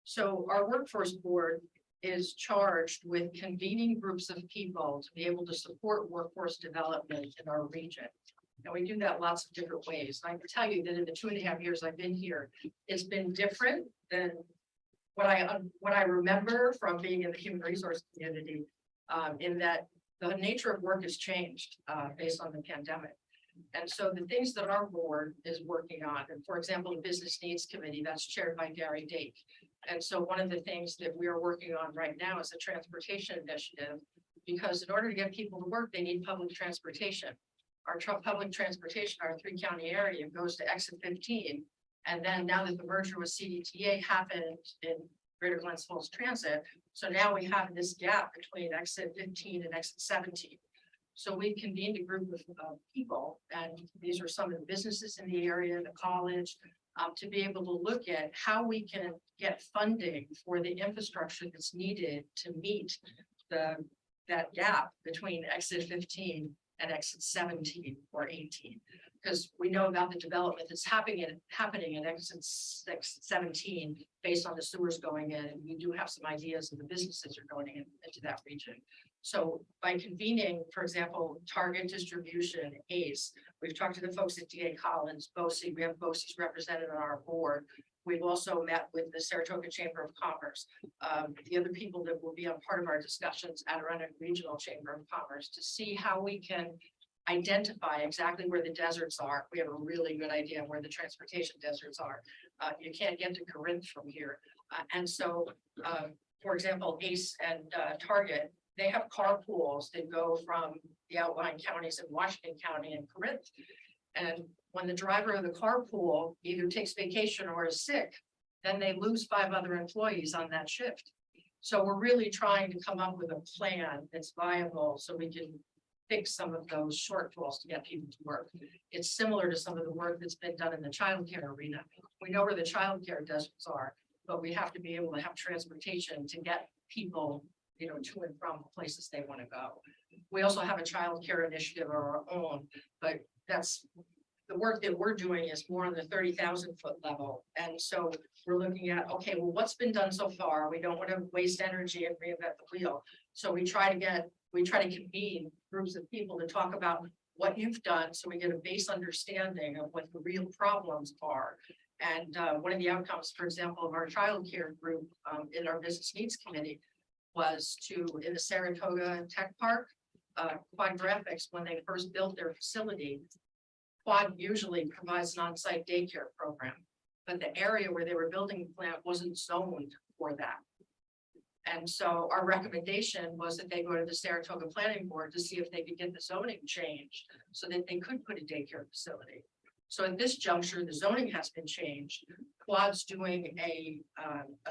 So our workforce board is charged with convening groups of people to be able to support workforce development in our region. And we do that lots of different ways. And I can tell you that in the 2.5 years I've been here, it's been different than what I remember from being in the human resource community, in that the nature of work has changed based on the pandemic. And so the things that our board is working on, and for example, the Business Needs Committee that's chaired by Gary Dake. And so one of the things that we are working on right now is a transportation initiative, because in order to get people to work, they need public transportation. Our public transportation, our 3-county area goes to exit 15. And then now that the merger with CDTA happened in Greater Glens Falls Transit, so now we have this gap between exit 15 and exit 17. So we convened a group of people, and these are some of the businesses in the area, the college, to be able to look at how we can get funding for the infrastructure that's needed to meet that gap between exit 15 and exit 17 or 18. Because we know about the development that's happening in exit 17 based on the sewers going in, and we do have some ideas of the businesses are going into that region. So by convening, for example, Target Distribution, ACE, we've talked to the folks at DA Collins, BOCE, we have BOCE's represented on our board. We've also met with the Saratoga Chamber of Commerce. The other people that will be a part of our discussions, Adirondack Regional Chamber of Commerce, to see how we can identify exactly where the deserts are. We have a really good idea where the transportation deserts are. You can't get to Corinth from here. And so, for example, ACE and Target, they have carpools that go from the outlying counties in Washington County and Corinth. And when the driver of the carpool either takes vacation or is sick, then they lose 5 other employees on that shift. So we're really trying to come up with a plan that's viable so we can fix some of those shortfalls to get people to work. It's similar to some of the work that's been done in the childcare arena. We know where the childcare deserts are, but we have to be able to have transportation to get people, you know, to and from places they want to go. We also have a childcare initiative of our own, but that's the work that we're doing is more on the 30,000 foot level. And so we're looking at, okay, well, what's been done so far? We don't want to waste energy and reinvent the wheel. So we try to convene groups of people to talk about what you've done, so we get a base understanding of what the real problems are. And one of the outcomes, for example, of our childcare group in our business needs committee was to, in the Saratoga Tech Park, Quad Graphics, when they first built their facility, Quad usually provides an on-site daycare program, but the area where they were building the plant wasn't zoned for that. And so our recommendation was that they go to the Saratoga Planning Board to see if they could get the zoning changed so that they could put a daycare facility. So at this juncture, the zoning has been changed. Quad's doing a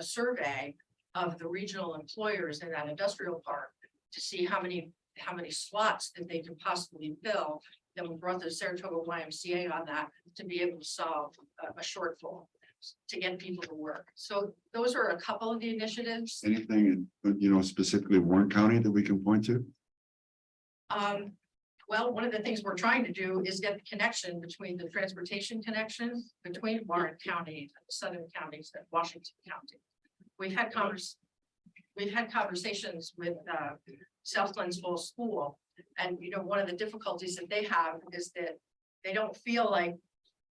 survey of the regional employers in that industrial park to see how many slots that they could possibly fill. Then we brought the Saratoga YMCA on that to be able to solve a shortfall to get people to work. So those are a couple of the initiatives. Anything, specifically Warren County that we can point to? Well, one of the things we're trying to do is get the connection between the transportation connection between Warren County and the southern counties and Washington County. We've had conversations with South Glens Falls School, and one of the difficulties that they have is that they don't feel like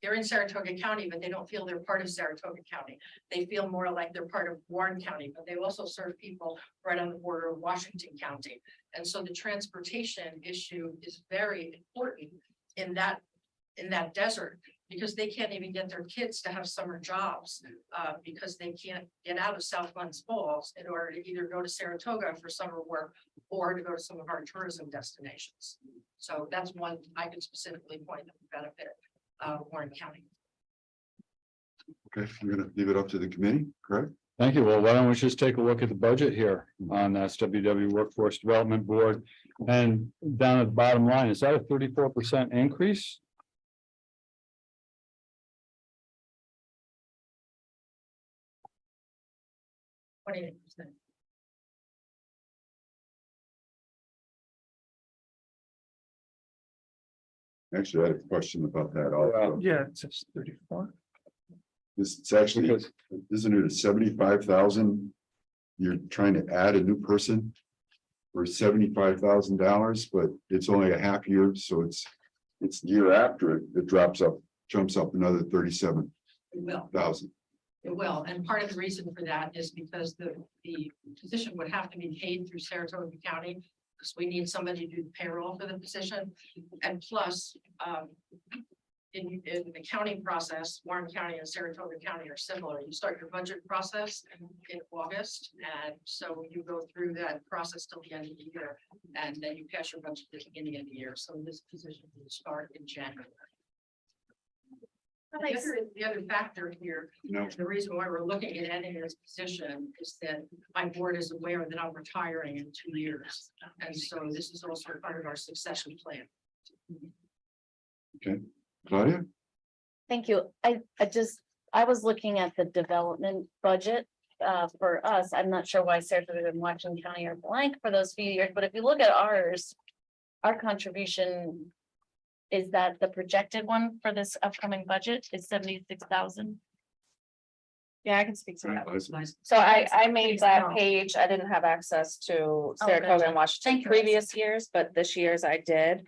they're in Saratoga County, but they don't feel they're part of Saratoga County. They feel more like they're part of Warren County, but they also serve people right on the border of Washington County. And so the transportation issue is very important in that desert, because they can't even get their kids to have summer jobs because they can't get out of South Glens Falls in order to either go to Saratoga for summer work or to go to some of our tourism destinations. So that's one I could specifically point that would benefit Warren County. Okay, we're gonna leave it up to the committee, correct? Thank you. Well, why don't we just take a look at the budget here on SWW Workforce Development Board? And down at the bottom line, is that a 34% increase? %28. Actually, I had a question about that also. Yeah, it's just 34. It's actually, isn't it a 75,000? You're trying to add a new person for $75,000, but it's only a half year, so it's the year after it jumps up another 37,000. It will, and part of the reason for that is because the position would have to be paid through Saratoga County, because we need somebody to do the payroll for the position. And plus, in the county process, Warren County and Saratoga County are similar. You start your budget process in August, and so you go through that process till the end of the year, and then you pass your budget at the beginning of the year. So this position will start in January. The other factor here, No. the reason why we're looking at ending this position is that my board is aware that I'm retiring in 2 years. And so this is also part of our succession plan. Okay, Claudia? Thank you. I was looking at the development budget for us. I'm not sure why Saratoga and Washington County are blank for those few years, but if you look at ours, our contribution, is that the projected one for this upcoming budget is 76,000? Yeah, I can speak to that. Liza? So I made that page. I didn't have access to Saratoga gotcha. and Washington Thank you. previous years, but this year's I did.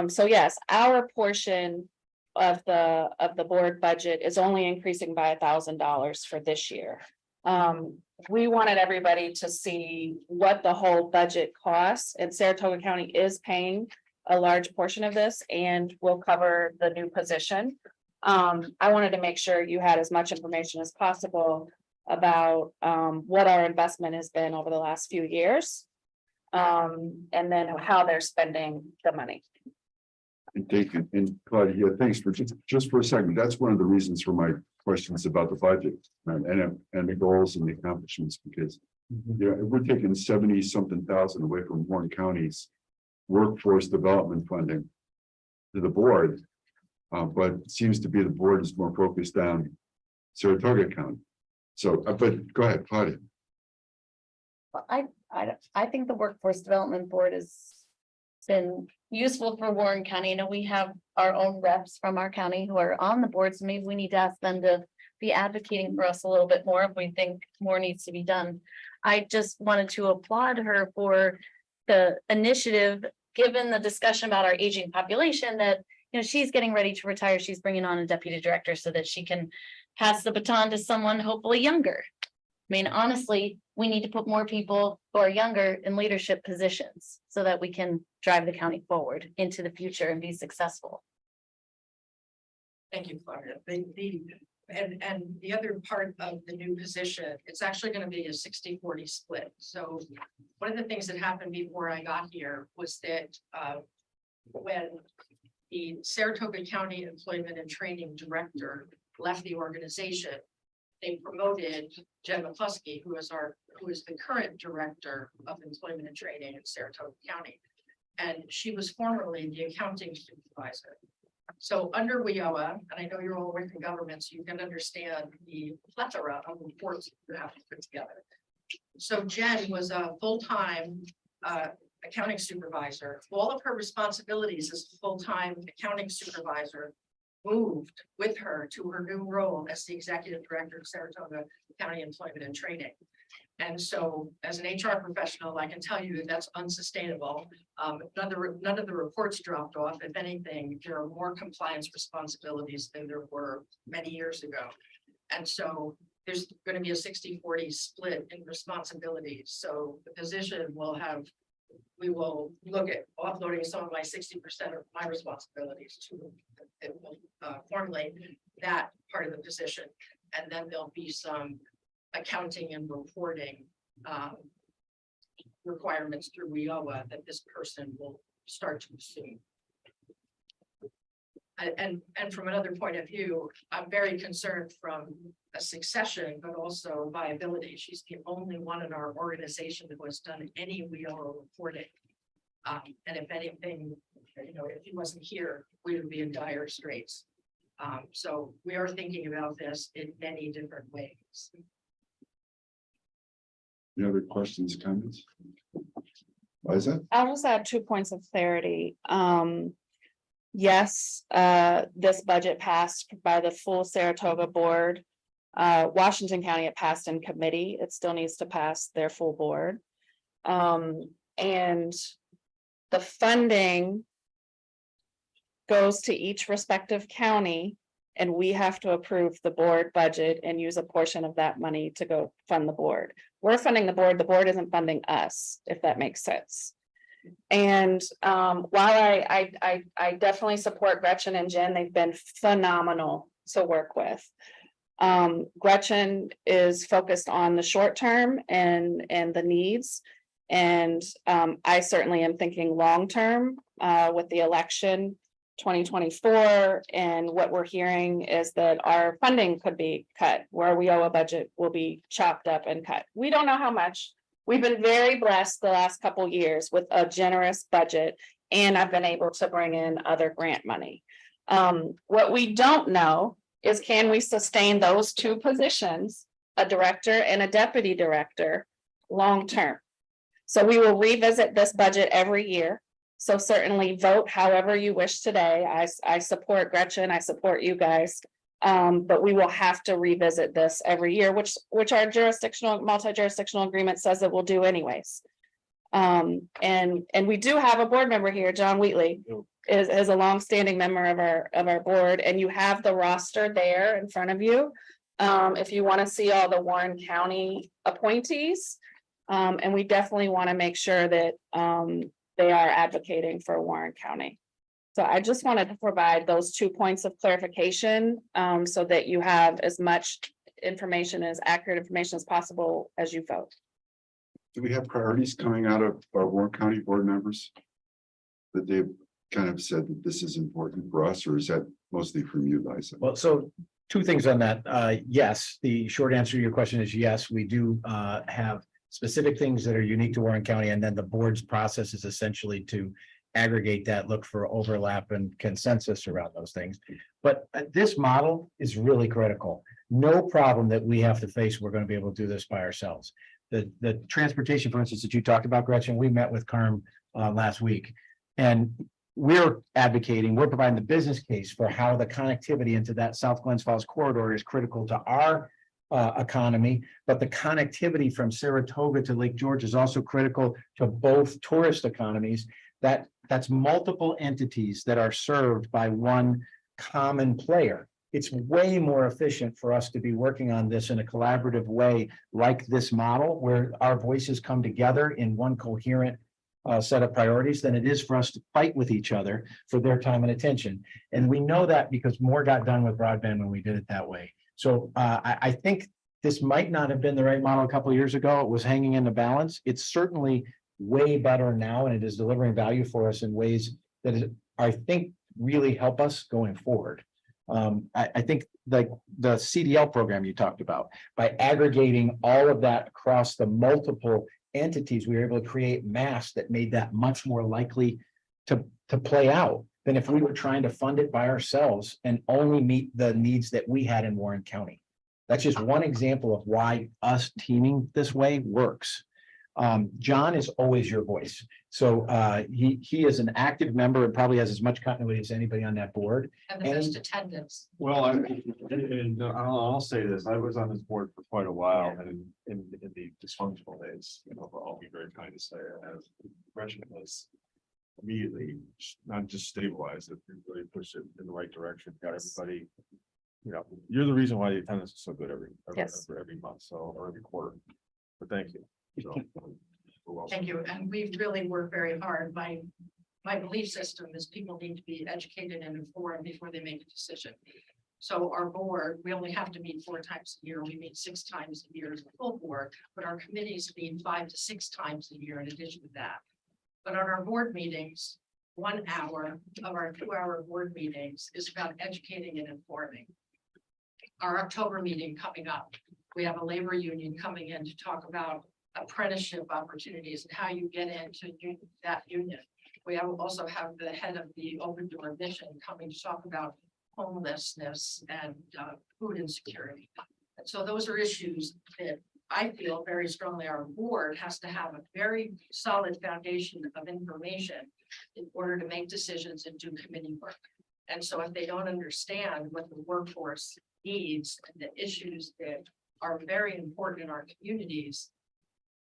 So yes, our portion of the board budget is only increasing by $1,000 for this year. We wanted everybody to see what the whole budget costs, and Saratoga County is paying a large portion of this and will cover the new position. I wanted to make sure you had as much information as possible about what our investment has been over the last few years. And then how they're spending the money. And thank you. And Claudia, thanks for just for a second. That's one of the reasons for my questions about the budget and the goals and the accomplishments, because we're taking 70-something thousand away from Warren County's workforce development funding to the board. But it seems to be the board is more focused on Saratoga County. So, but go ahead, Claudia. I think the Workforce Development Board is been useful for Warren County. You know, we have our own reps from our county who are on the board, so maybe we need to ask them to be advocating for us a little bit more if we think more needs to be done. I just wanted to applaud her for the initiative, given the discussion about our aging population, that, you know, she's getting ready to retire. She's bringing on a deputy director so that she can pass the baton to someone hopefully younger. I mean, honestly, we need to put more people who are younger in leadership positions so that we can drive the county forward into the future and be successful. Thank you, Claudia. And the other part of the new position, it's actually going to be a 60-40 split. So one of the things that happened before I got here was that when the Saratoga County Employment and Training Director left the organization, they promoted Jen McCluskey, who is the current Director of Employment and Training in Saratoga County. And she was formerly the accounting supervisor. So under WIOA, and I know you're all working government, so you can understand the plethora of reports you have to put together. So Jen was a full-time accounting supervisor. All of her responsibilities as a full-time accounting supervisor moved with her to her new role as the executive director of Saratoga County Employment and Training. And so as an HR professional, I can tell you that that's unsustainable. None of the reports dropped off. If anything, there are more compliance responsibilities than there were many years ago. And so there's going to be a 60-40 split in responsibilities. So the position will have, we will look at offloading some of my 60% of my responsibilities to formulate that part of the position. And then there'll be some accounting and reporting requirements through WIOA that this person will start to assume. And from another point of view, I'm very concerned from a succession, but also viability. She's the only one in our organization who has done any WIOA reporting. And if anything, you know, if he wasn't here, we would be in dire straits. So we are thinking about this in many different ways. Any other questions, comments? Liza? I'll just add 2 points of clarity. Yes, this budget passed by the full Saratoga board. Washington County, it passed in committee. It still needs to pass their full board. And the funding goes to each respective county, and we have to approve the board budget and use a portion of that money to go fund the board. We're funding the board isn't funding us, if that makes sense. And while I definitely support Gretchen and Jen, they've been phenomenal to work with. Gretchen is focused on the short term and the needs. And I certainly am thinking long term with the election 2024, and what we're hearing is that our funding could be cut, where WIOA budget will be chopped up and cut. We don't know how much. We've been very blessed the last couple years with a generous budget, and I've been able to bring in other grant money. What we don't know is, can we sustain those two positions, a director and a deputy director, long term? So we will revisit this budget every year. So certainly vote however you wish today. I support Gretchen, I support you guys. But we will have to revisit this every year, which our multi-jurisdictional agreement says that we'll do anyways. And we do have a board member here, John Wheatley, is a longstanding member of our board, and you have the roster there in front of you. If you want to see all the Warren County appointees, and we definitely want to make sure that they are advocating for Warren County. So I just wanted to provide those 2 points of clarification so that you have as much information, as accurate information as possible as you vote. Do we have priorities coming out of our Warren County board members? That they've kind of said that this is important for us, or is that mostly from you, Liza? Well, so 2 things on that. Yes, the short answer to your question is yes, we do have specific things that are unique to Warren County, and then the board's process is essentially to aggregate that, look for overlap and consensus around those things. But this model is really critical. No problem that we have to face, we're going to be able to do this by ourselves. The transportation, for instance, that you talked about, Gretchen, we met with Carm last week. And we're advocating, we're providing the business case for how the connectivity into that South Glens Falls corridor is critical to our economy, but the connectivity from Saratoga to Lake George is also critical to both tourist economies. That's multiple entities that are served by one common player. It's way more efficient for us to be working on this in a collaborative way like this model, where our voices come together in one coherent set of priorities than it is for us to fight with each other for their time and attention. And we know that because more got done with broadband when we did it that way. So I think this might not have been the right model a couple of years ago. It was hanging in the balance. It's certainly way better now, and it is delivering value for us in ways that is, I think, really help us going forward. I think like the CDL program you talked about, by aggregating all of that across the multiple entities, we were able to create mass that made that much more likely to play out than if we were trying to fund it by ourselves and only meet the needs that we had in Warren County. That's just one example of why us teaming this way works. John is always your voice. So he is an active member and probably has as much continuity as anybody on that board. And the best attendance. Well, I'll say this, I was on this board for quite a while and in the dysfunctional days, I'll be very kind to say, as Gretchen was immediately not just stabilized it, really pushed it in the right direction, got everybody. You're the reason why the attendance is so good every month, or every quarter. But thank you. So, Thank you. And we've really worked very hard. My belief system is people need to be educated and informed before they make a decision. So our board, we only have to meet 4 times a year. We meet 6 times a year as a full board, but our committees meet 5 to 6 times a year in addition to that. But on our board meetings, 1 hour of our 2-hour board meetings is about educating and informing. Our October meeting coming up, we have a labor union coming in to talk about apprenticeship opportunities and how you get into that union. We also have the head of the Open Door Mission coming to talk about homelessness and food insecurity. And so those are issues that I feel very strongly our board has to have a very solid foundation of information in order to make decisions and do committee work. And so if they don't understand what the workforce needs and the issues that are very important in our communities,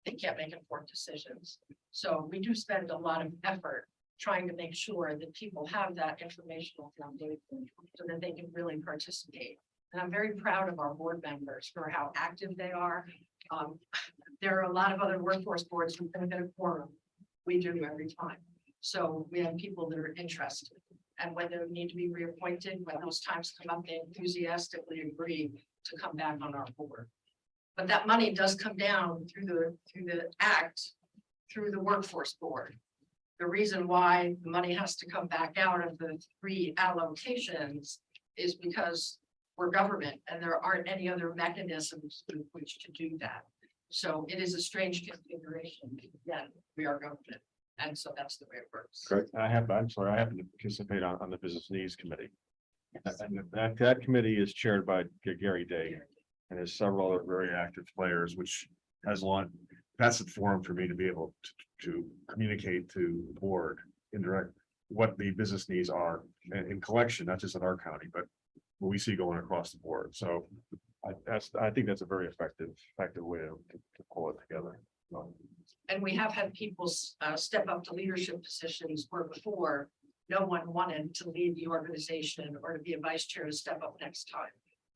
they can't make informed decisions. So we do spend a lot of effort trying to make sure that people have that informational foundation so that they can really participate. And I'm very proud of our board members for how active they are. There are a lot of other workforce boards who don't get a quorum. We do every time. So we have people that are interested. And when they need to be reappointed, when those times come up, they enthusiastically agree to come back on our board. But that money does come down through the act, through the workforce board. The reason why the money has to come back out of the 3 allocations is because we're government and there aren't any other mechanisms with which to do that. So it is a strange configuration. Again, we are government. And so that's the way it works. Correct. I happen to participate on the Business Needs Committee. And that committee is chaired by Gary Day. And there's several other very active players, which has that's a forum for me to be able to communicate to the board indirect what the business needs are in collection, not just in our county, but what we see going across the board. So I think that's a very effective way to pull it together. And we have had people step up to leadership positions where before no one wanted to lead the organization or to be a vice chair to step up next time.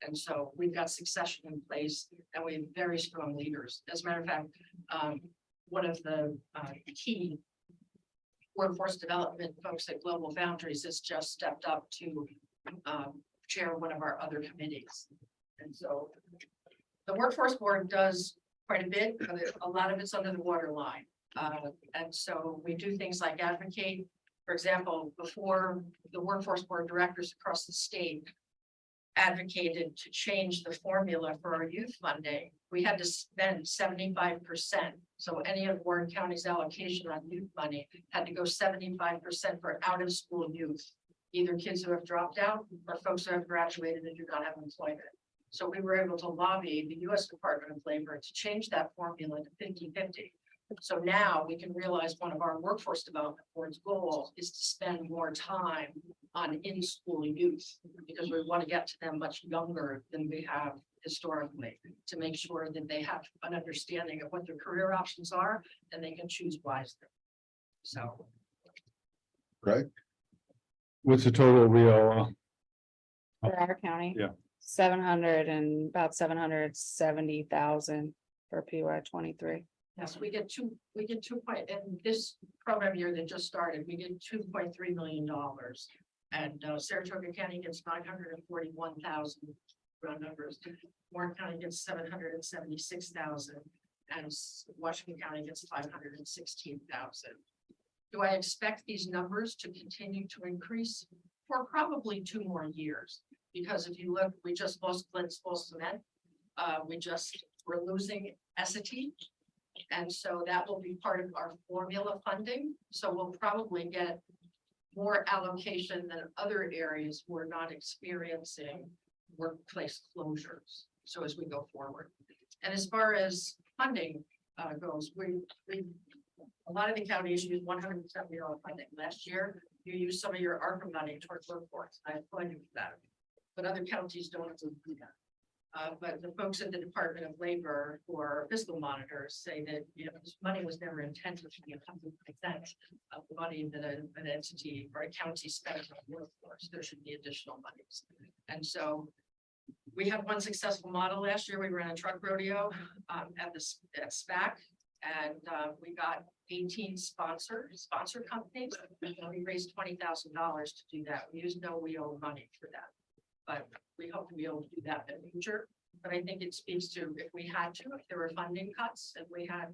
And so we've got succession in place and we have very strong leaders. As a matter of fact, one of the key workforce development folks at Global Boundaries has just stepped up to chair one of our other committees. And so the workforce board does quite a bit, but a lot of it's under the waterline. And so we do things like advocate. For example, before the workforce board directors across the state advocated to change the formula for our youth funding, we had to spend 75%. So any of Warren County's allocation on youth money had to go 75% for out of school youth, either kids who have dropped out or folks who have graduated and do not have employment. So we were able to lobby the U.S. Department of Labor to change that formula to 50-50. So now we can realize one of our workforce development board's goals is to spend more time on in-school youth. Because we want to get to them much younger than we have historically, to make sure that they have an understanding of what their career options are and they can choose wisely. So Greg? What's the total we owe? For our county. Yeah. 770,000 for PY 23. yes, we get two point, in this program year that just started, we get $2.3 million. And Saratoga County gets 941,000 round numbers. Warren County gets 776,000 and Washington County gets 516,000. Do I expect these numbers to continue to increase for probably 2 more years? Because if you look, we just lost Glennsville Cement. We're losing Essity. And so that will be part of our formula funding. So we'll probably get more allocation than other areas we're not experiencing workplace closures. So as we go forward. And as far as funding goes, a lot of the counties use 100% funding. Last year, you used some of your ARPA money towards workforce. I applaud you for that. But other counties don't do that. But the folks in the Department of Labor or fiscal monitors say that, this money was never intended to be 100% of the money that an entity or a county spends on workforce. There should be additional monies. And so we had one successful model last year. We ran a truck rodeo at SPAC, and we got 18 sponsor companies. We raised $20,000 to do that. We used no WEO money for that. But we hope to be able to do that in the future. But I think it speaks to if there were funding cuts and we had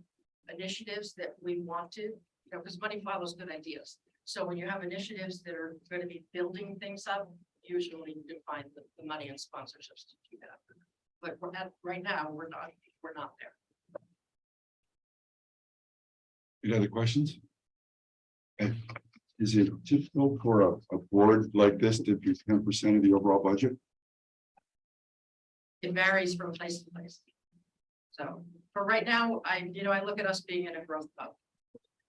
initiatives that we wanted, because money follows good ideas. So when you have initiatives that are going to be building things up, usually you can find the money and sponsorships to do that. But right now, we're not there. Any other questions? And is it typical for a board like this to be 10% of the overall budget? It varies from place to place. So for right now, I look at us being in a growth mode.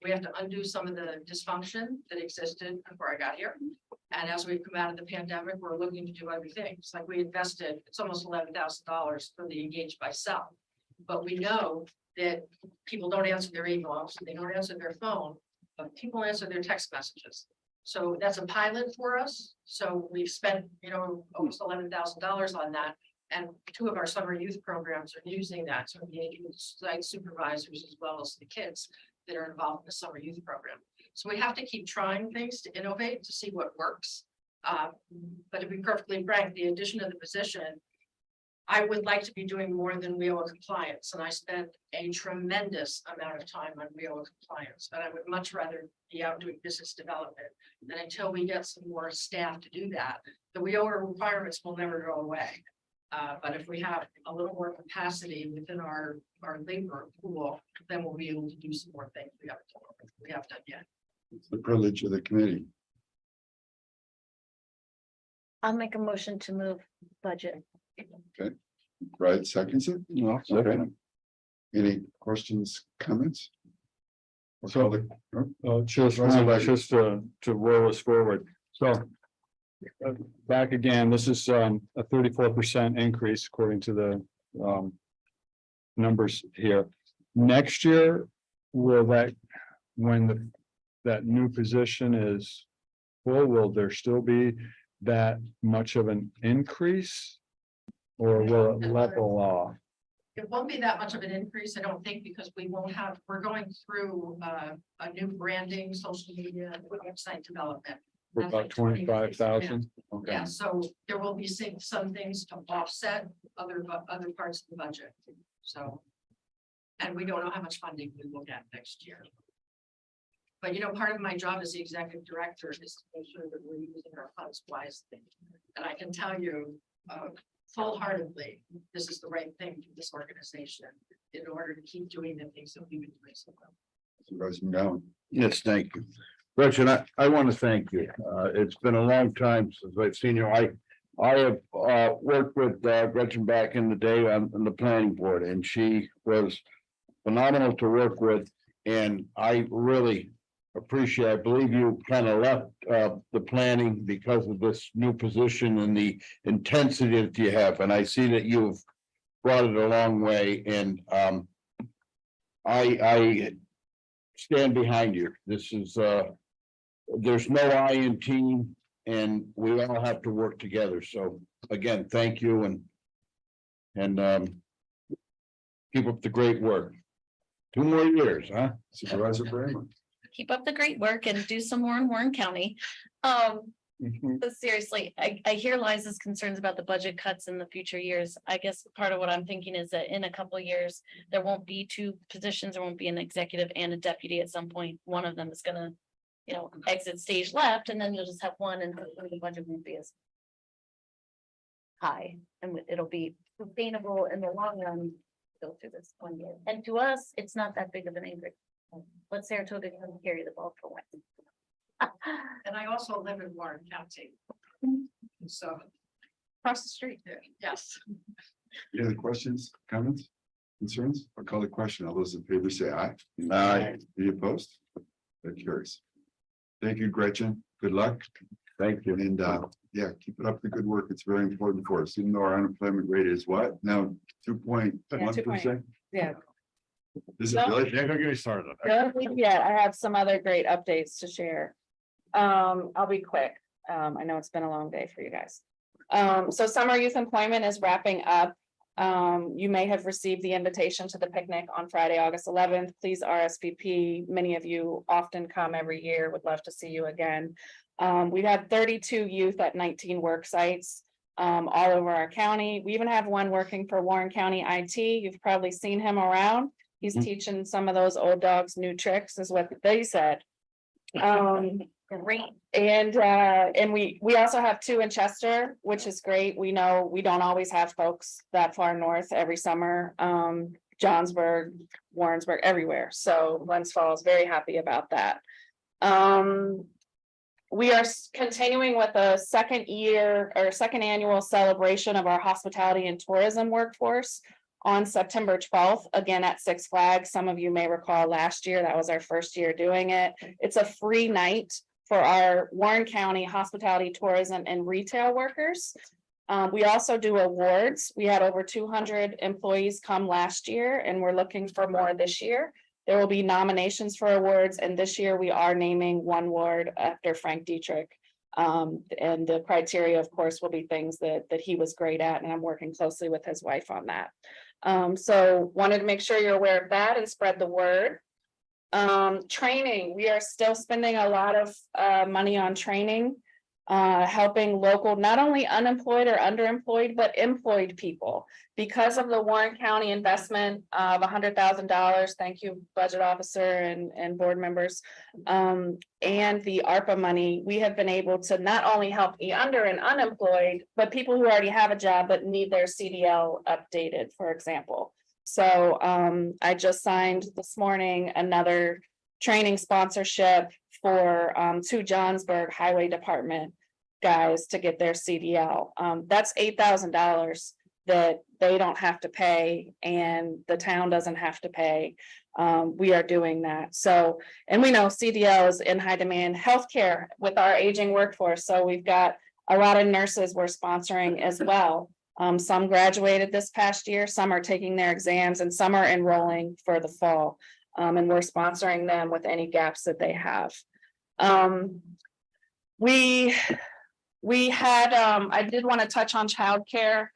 We have to undo some of the dysfunction that existed before I got here. And as we've come out of the pandemic, we're looking to do other things. Like we invested, it's almost $11,000 for the Engage by Cell. But we know that people don't answer their emails, they don't answer their phone, but people answer their text messages. So that's a pilot for us. So we've spent, almost $11,000 on that. And 2 of our summer youth programs are using that to engage with site supervisors as well as the kids that are involved in the summer youth program. So we have to keep trying things to innovate to see what works. But to be perfectly frank, the addition of the position, I would like to be doing more than WEOA compliance, and I spend a tremendous amount of time on WEOA compliance, but I would much rather be out doing business development. And until we get some more staff to do that, the WEOA requirements will never go away. But if we have a little more capacity within our labor pool, then we'll be able to do some more things we haven't done yet. It's the privilege of the committee. I'll make a motion to move budget. Right, seconds it? No. Okay. Any questions, comments? So, just to roll us forward, so. Back again, this is a 34% increase according to the numbers here. Next year, will that new position is full, will there still be that much of an increase? Or will it level off? It won't be that much of an increase, I don't think, because we're going through a new branding, social media, website development. For about 25,000. Okay. Yeah, so there will be some things to offset other parts of the budget. So, and we don't know how much funding we will get next year. But part of my job as the executive director is to make sure that we're using our funds wisely. And I can tell you full-heartedly, this is the right thing for this organization in order to keep doing the things that we've been doing so well. Supervisor, Yes, thank you. Gretchen, I want to thank you. It's been a long time since I've seen you. I have worked with Gretchen back in the day on the planning board, and she was phenomenal to work with. And I really appreciate, I believe you kind of left the planning because of this new position and the intensity that you have, and I see that you've brought it a long way, and I stand behind you. This is there's no I in team, and we all have to work together. So again, thank you, and keep up the great work. 2 more years, huh? Supervisor Bramer. Keep up the great work and do some more in Warren County. But seriously, I hear Liza's concerns about the budget cuts in the future years. I guess part of what I'm thinking is that in a couple of years, there won't be 2 positions, there won't be an executive and a deputy at some point. One of them is gonna, exit stage left, and then you'll just have one, and the budget won't be as high, and it'll be sustainable in the long run. Go through this 1 year, and to us, it's not that big of an increase. Let Saratoga come carry the ball for once. And I also live in Warren County. So, Across the street. yes. Any other questions, comments, concerns? I'll call the question. All those in favor say aye. Aye. Any opposed? That carries. Thank you, Gretchen. Good luck. Thank you. And yeah, keep it up the good work. It's very important for us, even though our unemployment rate is what now 2.1%. Yeah. Is it No. really? Yeah, don't get me started. Yeah, I have some other great updates to share. I'll be quick. I know it's been a long day for you guys. So summer youth employment is wrapping up. You may have received the invitation to the picnic on Friday, August 11th. Please RSVP. Many of you often come every year. Would love to see you again. We've had 32 youth at 19 work sites all over our county. We even have one working for Warren County IT. You've probably seen him around. He's teaching some of those old dogs new tricks, is what they said. Great. And we also have 2 in Chester, which is great. We know we don't always have folks that far north every summer. Johnsburg, Warrensburg, everywhere. So Glens Falls, very happy about that. We are continuing with a second annual celebration of our hospitality and tourism workforce on September 12th, again at Six Flags. Some of you may recall last year, that was our first year doing it. It's a free night for our Warren County hospitality, tourism, and retail workers. We also do awards. We had over 200 employees come last year, and we're looking for more this year. There will be nominations for awards, and this year we are naming 1 award after Frank Dietrich. And the criteria, of course, will be things that he was great at, and I'm working closely with his wife on that. So wanted to make sure you're aware of that and spread the word. Training, we are still spending a lot of money on training, helping local, not only unemployed or underemployed, but employed people. Because of the Warren County investment of $100,000, thank you, budget officer and board members, and the ARPA money, we have been able to not only help the under and unemployed, but people who already have a job but need their CDL updated, for example. So I just signed this morning another training sponsorship for 2 Johnsburg Highway Department guys to get their CDL. That's $8,000 that they don't have to pay and the town doesn't have to pay. We are doing that. So, and we know CDL is in high demand. Healthcare with our aging workforce. So we've got a lot of nurses we're sponsoring as well. Some graduated this past year, some are taking their exams, and some are enrolling for the fall. And we're sponsoring them with any gaps that they have. We had, I did want to touch on childcare,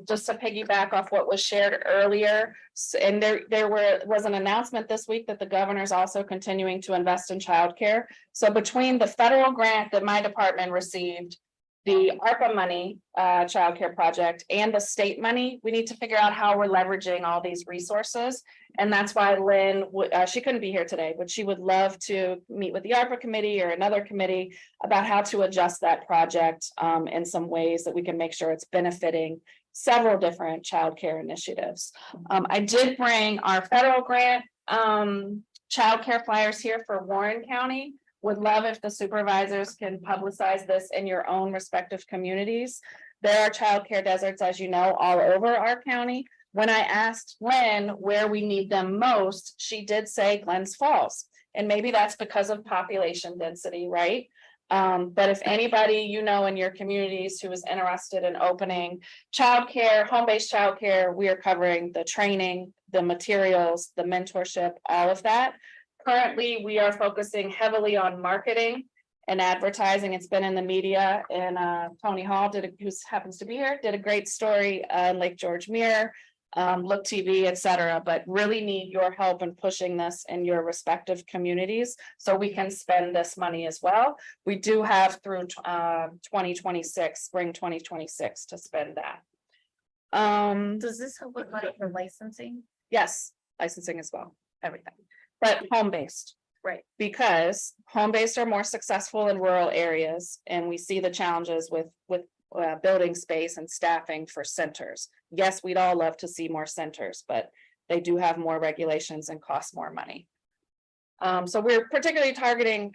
just to piggyback off what was shared earlier. And there was an announcement this week that the governor is also continuing to invest in childcare. So between the federal grant that my department received, the ARPA money, childcare project, and the state money, we need to figure out how we're leveraging all these resources. And that's why Lynn, she couldn't be here today, but she would love to meet with the ARPA committee or another committee about how to adjust that project in some ways that we can make sure it's benefiting several different childcare initiatives. I did bring our federal grant childcare flyers here for Warren County. Would love if the supervisors can publicize this in your own respective communities. There are childcare deserts, as you know, all over our county. When I asked Lynn where we need them most, she did say Glens Falls. And maybe that's because of population density, right? But if anybody you know in your communities who is interested in opening childcare, home-based childcare, we are covering the training, the materials, the mentorship, all of that. Currently, we are focusing heavily on marketing and advertising. It's been in the media, and Tony Hall who happens to be here, did a great story on Lake George Mere, Look TV, etc. But really need your help in pushing this in your respective communities so we can spend this money as well. We do have through 2026, spring 2026 to spend that. Does this help with money for licensing? Yes, licensing as well, everything, but home-based. Right. Because home-based are more successful in rural areas, and we see the challenges with building space and staffing for centers. Yes, we'd all love to see more centers, but they do have more regulations and cost more money. So we're particularly targeting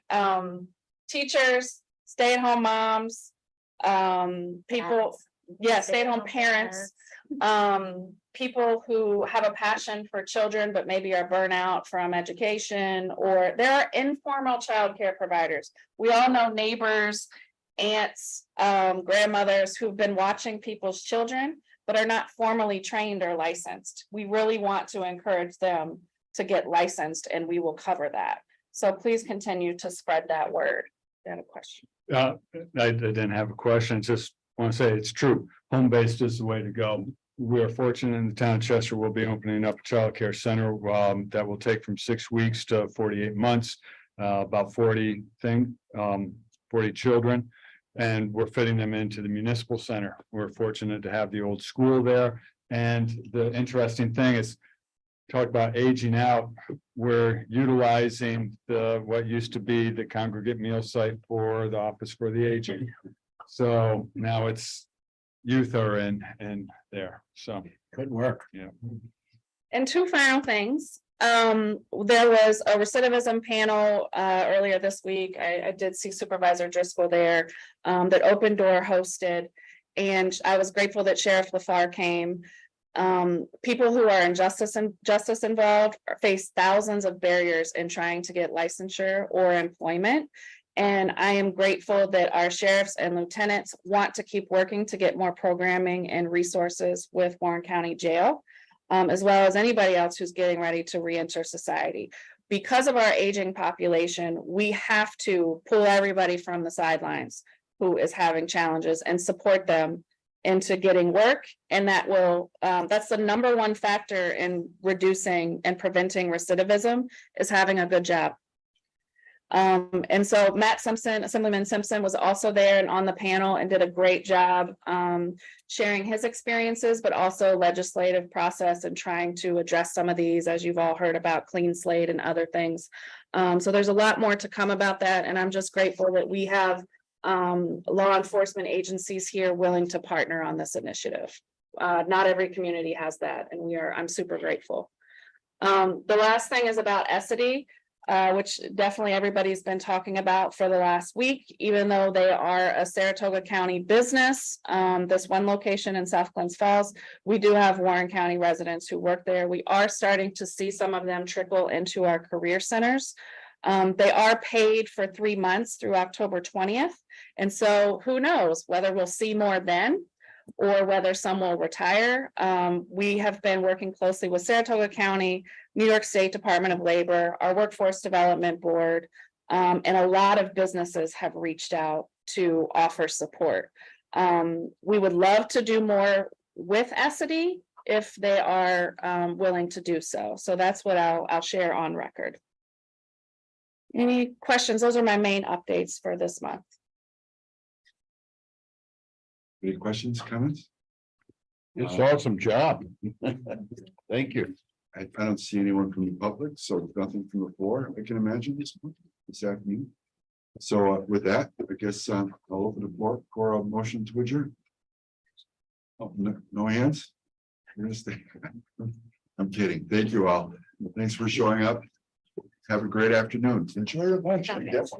teachers, stay-at-home moms, people, stay-at-home parents, people who have a passion for children, but maybe are burnt out from education, or there are informal childcare providers. We all know neighbors, aunts, grandmothers who've been watching people's children, but are not formally trained or licensed. We really want to encourage them to get licensed, and we will cover that. So please continue to spread that word. You had a question? I didn't have a question, just want to say it's true. Home-based is the way to go. We're fortunate in the town of Chester, we'll be opening up a childcare center that will take from 6 weeks to 48 months, about 40 children. And we're fitting them into the municipal center. We're fortunate to have the old school there. And the interesting thing is, talk about aging out, we're utilizing what used to be the congregate meal site for the Office for the Aging. So now it's youth are in there, so. Good work. Yeah. And two final things. There was a recidivism panel earlier this week. I did see Supervisor Driscoll there that Open Door hosted. And I was grateful that Sheriff LaFar came. People who are in justice involved face thousands of barriers in trying to get licensure or employment. And I am grateful that our sheriffs and lieutenants want to keep working to get more programming and resources with Warren County Jail, as well as anybody else who's getting ready to reenter society. Because of our aging population, we have to pull everybody from the sidelines who is having challenges and support them into getting work. And that will, that's the number one factor in reducing and preventing recidivism, is having a good job. And so Matt Simpson, Assemblyman Simpson, was also there and on the panel and did a great job sharing his experiences, but also legislative process and trying to address some of these, as you've all heard about clean slate and other things. So there's a lot more to come about that. And I'm just grateful that we have law enforcement agencies here willing to partner on this initiative. Not every community has that, and I'm super grateful. The last thing is about Essity. Which definitely everybody's been talking about for the last week, even though they are a Saratoga County business. This one location in South Glens Falls, we do have Warren County residents who work there. We are starting to see some of them trickle into our career centers. They are paid for 3 months through October 20th. And so who knows whether we'll see more then or whether some will retire. We have been working closely with Saratoga County, New York State Department of Labor, our Workforce Development Board, and a lot of businesses have reached out to offer support. We would love to do more with Essity if they are willing to do so. So that's what I'll share on record. Any questions? Those are my main updates for this month. Any questions, comments? It's an awesome job. Thank you. I don't see anyone from the public, so nothing from the floor, I can imagine this afternoon. So with that, I guess I'll open the floor for a motion to adjourn. Oh, no hands? You're gonna stay. I'm kidding. Thank you all. Thanks for showing up. Have a great afternoon. Enjoy your lunch. I guess.